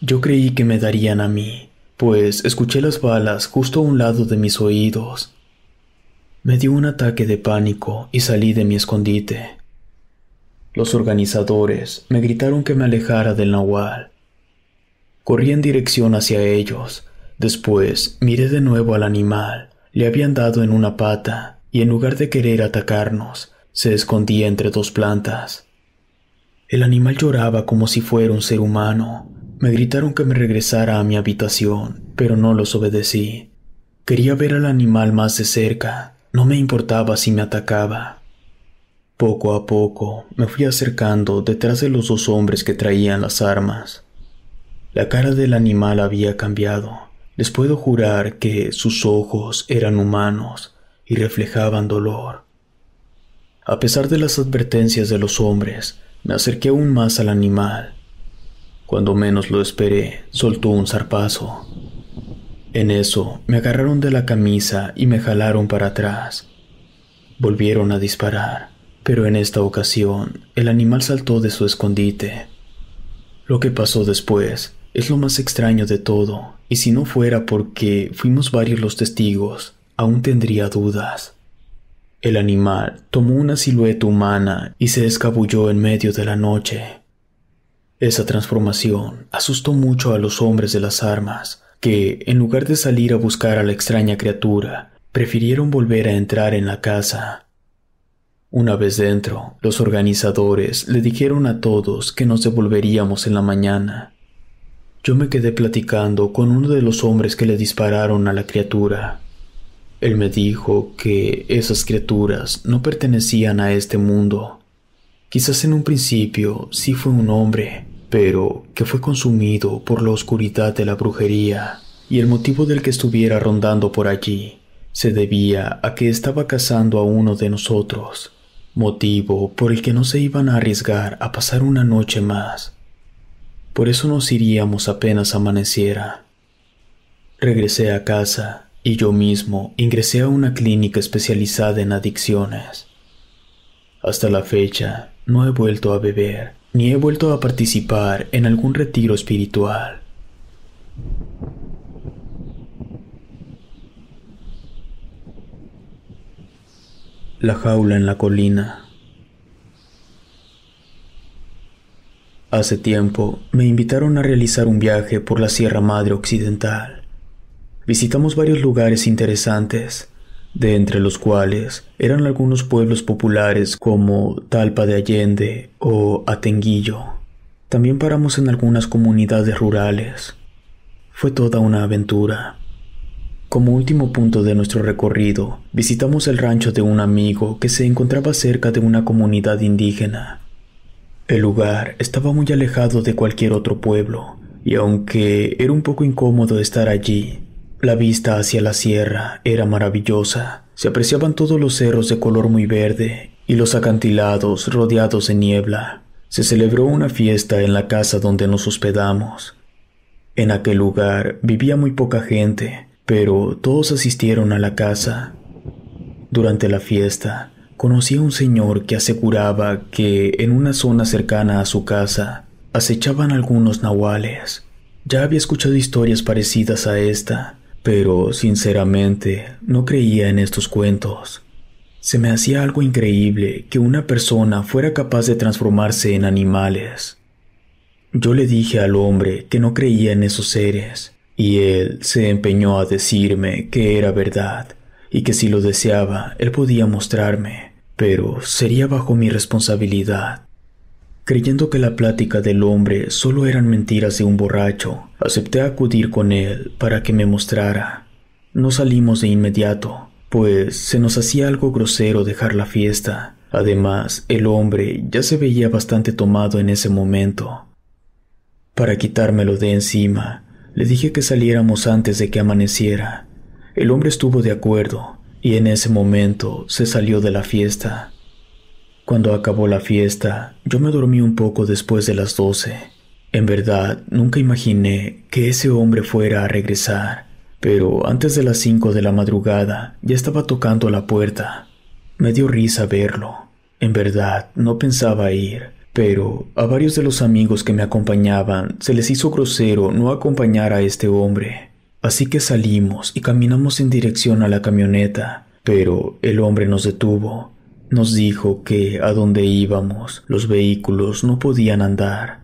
Yo creí que me darían a mí, pues escuché las balas justo a un lado de mis oídos. Me dio un ataque de pánico y salí de mi escondite. Los organizadores me gritaron que me alejara del nahual. Corrí en dirección hacia ellos. Después miré de nuevo al animal. Le habían dado en una pata, y en lugar de querer atacarnos, se escondía entre 2 plantas. El animal lloraba como si fuera un ser humano. Me gritaron que me regresara a mi habitación, pero no los obedecí. Quería ver al animal más de cerca, no me importaba si me atacaba. Poco a poco me fui acercando detrás de los 2 hombres que traían las armas. La cara del animal había cambiado. Les puedo jurar que sus ojos eran humanos y reflejaban dolor. A pesar de las advertencias de los hombres, me acerqué aún más al animal. Cuando menos lo esperé, soltó un zarpazo. En eso, me agarraron de la camisa y me jalaron para atrás. Volvieron a disparar, pero en esta ocasión, el animal saltó de su escondite. Lo que pasó después es lo más extraño de todo, y si no fuera porque fuimos varios los testigos, aún tendría dudas. El animal tomó una silueta humana y se escabulló en medio de la noche. Esa transformación asustó mucho a los hombres de las armas, que, en lugar de salir a buscar a la extraña criatura, prefirieron volver a entrar en la casa. Una vez dentro, los organizadores le dijeron a todos que nos devolveríamos en la mañana. Yo me quedé platicando con uno de los hombres que le dispararon a la criatura. Él me dijo que esas criaturas no pertenecían a este mundo. Quizás en un principio sí fue un hombre, pero que fue consumido por la oscuridad de la brujería, y el motivo del que estuviera rondando por allí se debía a que estaba cazando a uno de nosotros, motivo por el que no se iban a arriesgar a pasar una noche más. Por eso nos iríamos apenas amaneciera. Regresé a casa y yo mismo ingresé a una clínica especializada en adicciones. Hasta la fecha no he vuelto a beber, ni he vuelto a participar en algún retiro espiritual. La jaula en la colina. Hace tiempo me invitaron a realizar un viaje por la Sierra Madre Occidental. Visitamos varios lugares interesantes, de entre los cuales eran algunos pueblos populares como Talpa de Allende o Atenguillo. También paramos en algunas comunidades rurales. Fue toda una aventura. Como último punto de nuestro recorrido, visitamos el rancho de un amigo que se encontraba cerca de una comunidad indígena. El lugar estaba muy alejado de cualquier otro pueblo, y aunque era un poco incómodo estar allí, la vista hacia la sierra era maravillosa. Se apreciaban todos los cerros de color muy verde y los acantilados rodeados de niebla. Se celebró una fiesta en la casa donde nos hospedamos. En aquel lugar vivía muy poca gente, pero todos asistieron a la casa. Durante la fiesta, conocí a un señor que aseguraba que en una zona cercana a su casa acechaban algunos nahuales. Ya había escuchado historias parecidas a esta, pero sinceramente no creía en estos cuentos. Se me hacía algo increíble que una persona fuera capaz de transformarse en animales. Yo le dije al hombre que no creía en esos seres, y él se empeñó a decirme que era verdad, y que si lo deseaba, él podía mostrarme, pero sería bajo mi responsabilidad. Creyendo que la plática del hombre solo eran mentiras de un borracho, acepté acudir con él para que me mostrara. No salimos de inmediato, pues se nos hacía algo grosero dejar la fiesta. Además, el hombre ya se veía bastante tomado en ese momento. Para quitármelo de encima, le dije que saliéramos antes de que amaneciera. El hombre estuvo de acuerdo, y en ese momento se salió de la fiesta. Cuando acabó la fiesta, yo me dormí un poco después de las 12. En verdad, nunca imaginé que ese hombre fuera a regresar, pero antes de las 5 de la madrugada ya estaba tocando la puerta. Me dio risa verlo. En verdad, no pensaba ir, pero a varios de los amigos que me acompañaban se les hizo grosero no acompañar a este hombre. Así que salimos y caminamos en dirección a la camioneta, pero el hombre nos detuvo. Nos dijo que a donde íbamos los vehículos no podían andar.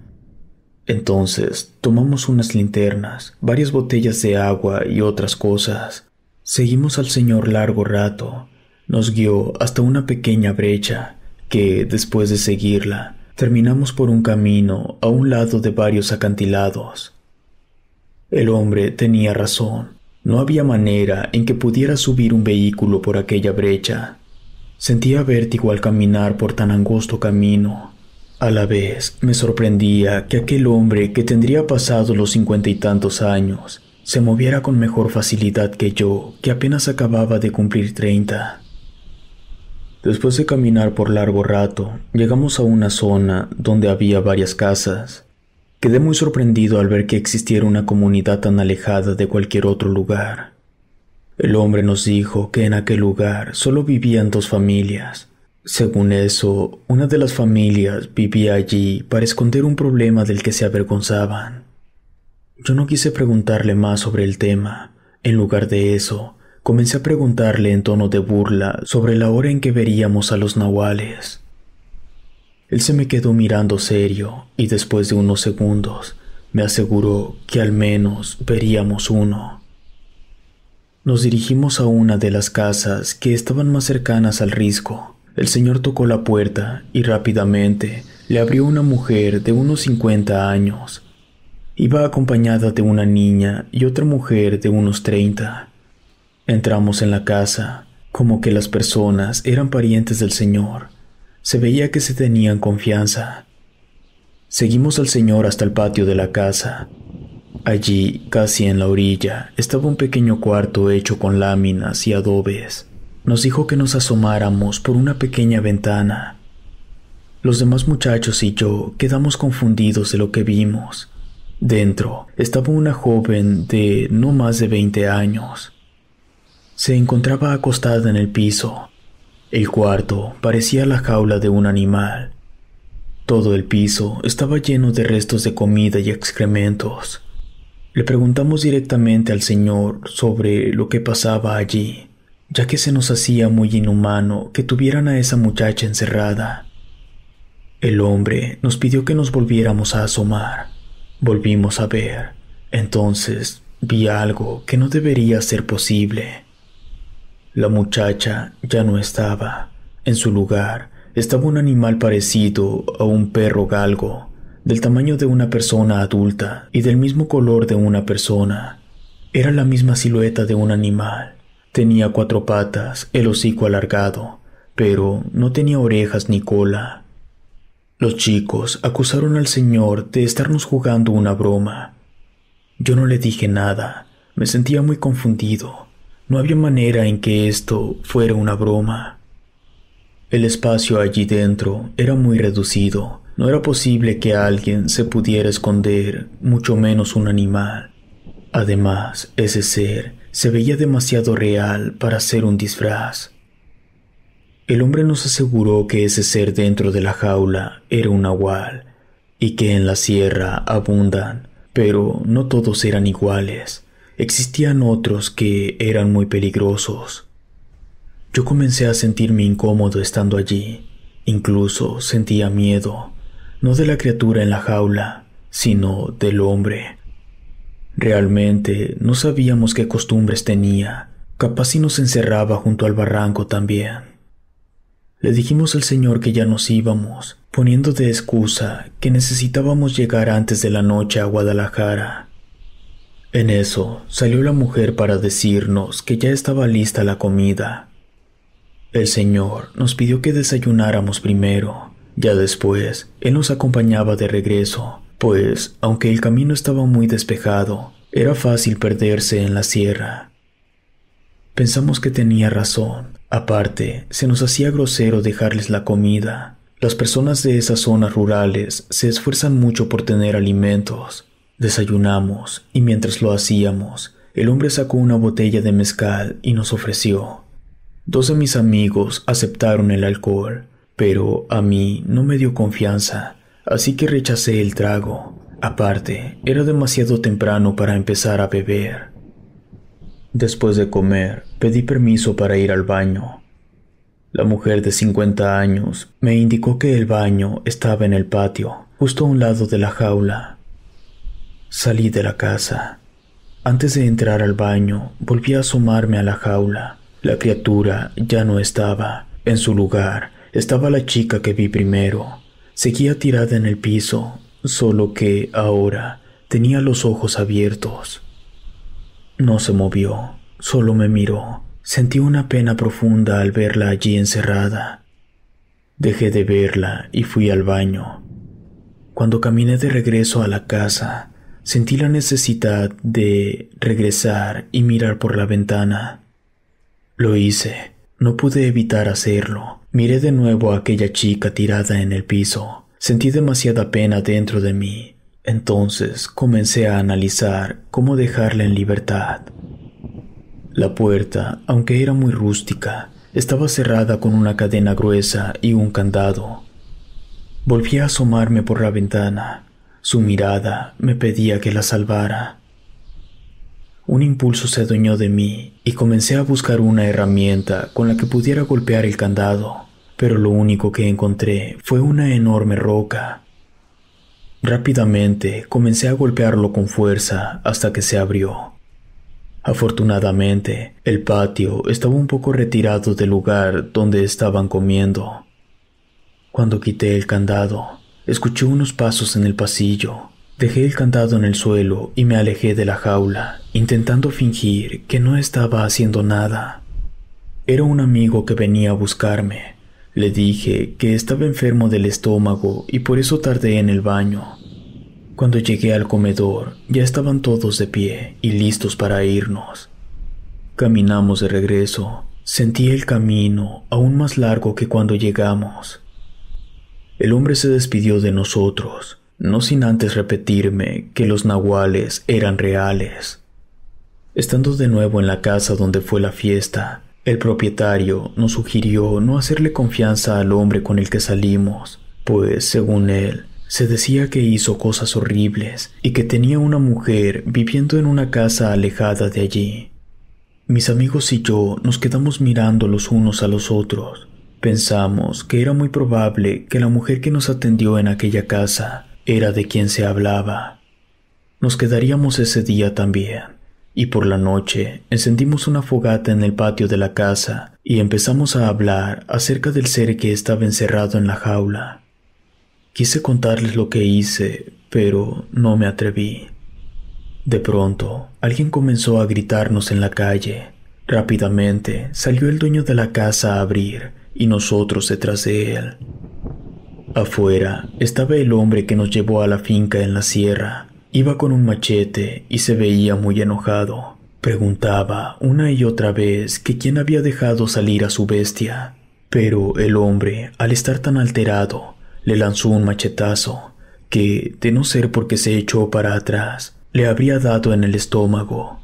Entonces tomamos unas linternas, varias botellas de agua y otras cosas. Seguimos al señor largo rato. Nos guió hasta una pequeña brecha que, después de seguirla, terminamos por un camino a un lado de varios acantilados. El hombre tenía razón. No había manera en que pudiera subir un vehículo por aquella brecha. Sentía vértigo al caminar por tan angosto camino. A la vez me sorprendía que aquel hombre que tendría pasado los 50 y tantos años se moviera con mejor facilidad que yo, que apenas acababa de cumplir 30. Después de caminar por largo rato, llegamos a una zona donde había varias casas. Quedé muy sorprendido al ver que existiera una comunidad tan alejada de cualquier otro lugar. El hombre nos dijo que en aquel lugar solo vivían 2 familias. Según eso, una de las familias vivía allí para esconder un problema del que se avergonzaban. Yo no quise preguntarle más sobre el tema. En lugar de eso, Comencé a preguntarle en tono de burla sobre la hora en que veríamos a los nahuales. Él se me quedó mirando serio y después de unos segundos me aseguró que al menos veríamos uno. Nos dirigimos a una de las casas que estaban más cercanas al risco. El señor tocó la puerta y rápidamente le abrió una mujer de unos 50 años. Iba acompañada de una niña y otra mujer de unos 30. Entramos en la casa, como que las personas eran parientes del señor. Se veía que se tenían confianza. Seguimos al señor hasta el patio de la casa. Allí, casi en la orilla, estaba un pequeño cuarto hecho con láminas y adobes. Nos dijo que nos asomáramos por una pequeña ventana. Los demás muchachos y yo quedamos confundidos de lo que vimos. Dentro estaba una joven de no más de 20 años. Se encontraba acostada en el piso. El cuarto parecía la jaula de un animal. Todo el piso estaba lleno de restos de comida y excrementos. Le preguntamos directamente al señor sobre lo que pasaba allí, ya que se nos hacía muy inhumano que tuvieran a esa muchacha encerrada. El hombre nos pidió que nos volviéramos a asomar. Volvimos a ver. Entonces vi algo que no debería ser posible. La muchacha ya no estaba. En su lugar estaba un animal parecido a un perro galgo, del tamaño de una persona adulta y del mismo color de una persona. Era la misma silueta de un animal. Tenía 4 patas, el hocico alargado, pero no tenía orejas ni cola. Los chicos acusaron al señor de estarnos jugando una broma. Yo no le dije nada. Me sentía muy confundido. No había manera en que esto fuera una broma. El espacio allí dentro era muy reducido. No era posible que alguien se pudiera esconder, mucho menos un animal. Además, ese ser se veía demasiado real para ser un disfraz. El hombre nos aseguró que ese ser dentro de la jaula era un nahual y que en la sierra abundan, pero no todos eran iguales. Existían otros que eran muy peligrosos. Yo comencé a sentirme incómodo estando allí. Incluso sentía miedo, no de la criatura en la jaula, sino del hombre. Realmente no sabíamos qué costumbres tenía. Capaz si nos encerraba junto al barranco también. Le dijimos al señor que ya nos íbamos, poniendo de excusa que necesitábamos llegar antes de la noche a Guadalajara. En eso salió la mujer para decirnos que ya estaba lista la comida. El señor nos pidió que desayunáramos primero. Ya después, él nos acompañaba de regreso, pues, aunque el camino estaba muy despejado, era fácil perderse en la sierra. Pensamos que tenía razón. Aparte, se nos hacía grosero dejarles la comida. Las personas de esas zonas rurales se esfuerzan mucho por tener alimentos. Desayunamos, y mientras lo hacíamos, el hombre sacó una botella de mezcal y nos ofreció. 2 de mis amigos aceptaron el alcohol, pero a mí no me dio confianza, así que rechacé el trago. Aparte, era demasiado temprano para empezar a beber. Después de comer, pedí permiso para ir al baño. La mujer de 50 años me indicó que el baño estaba en el patio, justo a un lado de la jaula. Salí de la casa. Antes de entrar al baño, volví a asomarme a la jaula. La criatura ya no estaba. En su lugar estaba la chica que vi primero. Seguía tirada en el piso, solo que ahora tenía los ojos abiertos. No se movió, solo me miró. Sentí una pena profunda al verla allí encerrada. Dejé de verla y fui al baño. Cuando caminé de regreso a la casa, sentí la necesidad de regresar y mirar por la ventana. Lo hice. No pude evitar hacerlo. Miré de nuevo a aquella chica tirada en el piso. Sentí demasiada pena dentro de mí. Entonces comencé a analizar cómo dejarla en libertad. La puerta, aunque era muy rústica, estaba cerrada con una cadena gruesa y un candado. Volví a asomarme por la ventana. Su mirada me pedía que la salvara. Un impulso se adueñó de mí y comencé a buscar una herramienta con la que pudiera golpear el candado, pero lo único que encontré fue una enorme roca. Rápidamente comencé a golpearlo con fuerza hasta que se abrió. Afortunadamente, el patio estaba un poco retirado del lugar donde estaban comiendo. Cuando quité el candado, escuché unos pasos en el pasillo. Dejé el candado en el suelo y me alejé de la jaula, intentando fingir que no estaba haciendo nada. Era un amigo que venía a buscarme. Le dije que estaba enfermo del estómago y por eso tardé en el baño. Cuando llegué al comedor, ya estaban todos de pie y listos para irnos. Caminamos de regreso. Sentí el camino aún más largo que cuando llegamos. El hombre se despidió de nosotros, no sin antes repetirme que los nahuales eran reales. Estando de nuevo en la casa donde fue la fiesta, el propietario nos sugirió no hacerle confianza al hombre con el que salimos, pues, según él, se decía que hizo cosas horribles y que tenía una mujer viviendo en una casa alejada de allí. Mis amigos y yo nos quedamos mirando los unos a los otros. Pensamos que era muy probable que la mujer que nos atendió en aquella casa era de quien se hablaba. Nos quedaríamos ese día también, y por la noche encendimos una fogata en el patio de la casa y empezamos a hablar acerca del ser que estaba encerrado en la jaula. Quise contarles lo que hice, pero no me atreví. De pronto, alguien comenzó a gritarnos en la calle. Rápidamente salió el dueño de la casa a abrir y nosotros detrás de él. Afuera estaba el hombre que nos llevó a la finca en la sierra. Iba con un machete y se veía muy enojado. Preguntaba una y otra vez que quién había dejado salir a su bestia. Pero el hombre, al estar tan alterado, le lanzó un machetazo que, de no ser porque se echó para atrás, le habría dado en el estómago.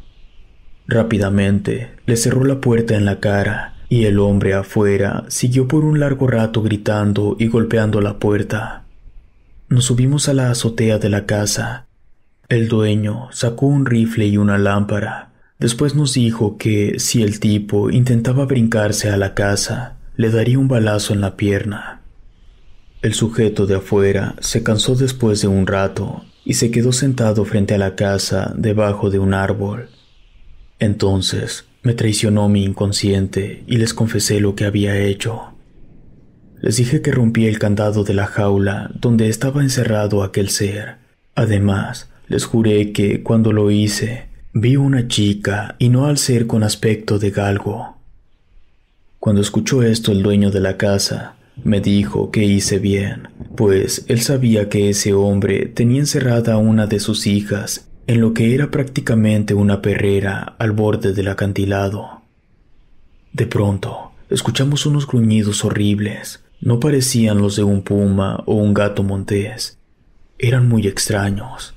Rápidamente le cerró la puerta en la cara y el hombre afuera siguió por un largo rato gritando y golpeando la puerta. Nos subimos a la azotea de la casa. El dueño sacó un rifle y una lámpara. Después nos dijo que si el tipo intentaba brincarse a la casa, le daría un balazo en la pierna. El sujeto de afuera se cansó después de un rato y se quedó sentado frente a la casa debajo de un árbol. Entonces me traicionó mi inconsciente y les confesé lo que había hecho. Les dije que rompí el candado de la jaula donde estaba encerrado aquel ser. Además, les juré que cuando lo hice, vi una chica y no al ser con aspecto de galgo. Cuando escuchó esto el dueño de la casa, me dijo que hice bien, pues él sabía que ese hombre tenía encerrada a una de sus hijas en lo que era prácticamente una perrera al borde del acantilado. De pronto, escuchamos unos gruñidos horribles. No parecían los de un puma o un gato montés. Eran muy extraños.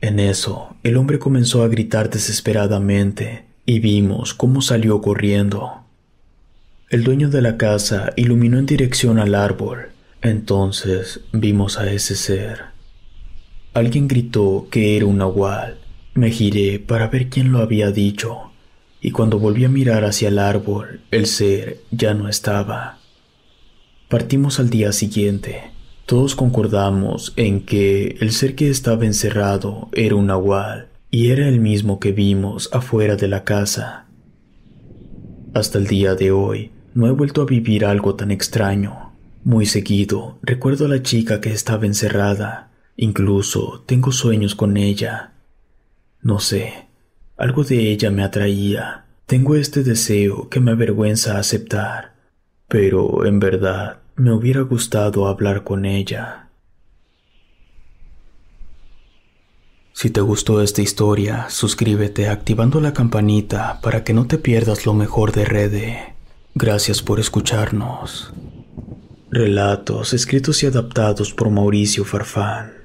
En eso, el hombre comenzó a gritar desesperadamente y vimos cómo salió corriendo. El dueño de la casa iluminó en dirección al árbol. Entonces vimos a ese ser. Alguien gritó que era un nahual. Me giré para ver quién lo había dicho, y cuando volví a mirar hacia el árbol, el ser ya no estaba. Partimos al día siguiente. Todos concordamos en que el ser que estaba encerrado era un nahual, y era el mismo que vimos afuera de la casa. Hasta el día de hoy, no he vuelto a vivir algo tan extraño. Muy seguido, recuerdo a la chica que estaba encerrada. Incluso tengo sueños con ella. No sé, algo de ella me atraía. Tengo este deseo que me avergüenza aceptar, pero en verdad me hubiera gustado hablar con ella. Si te gustó esta historia, suscríbete activando la campanita para que no te pierdas lo mejor de Rede. Gracias por escucharnos. Relatos escritos y adaptados por Mauricio Farfán.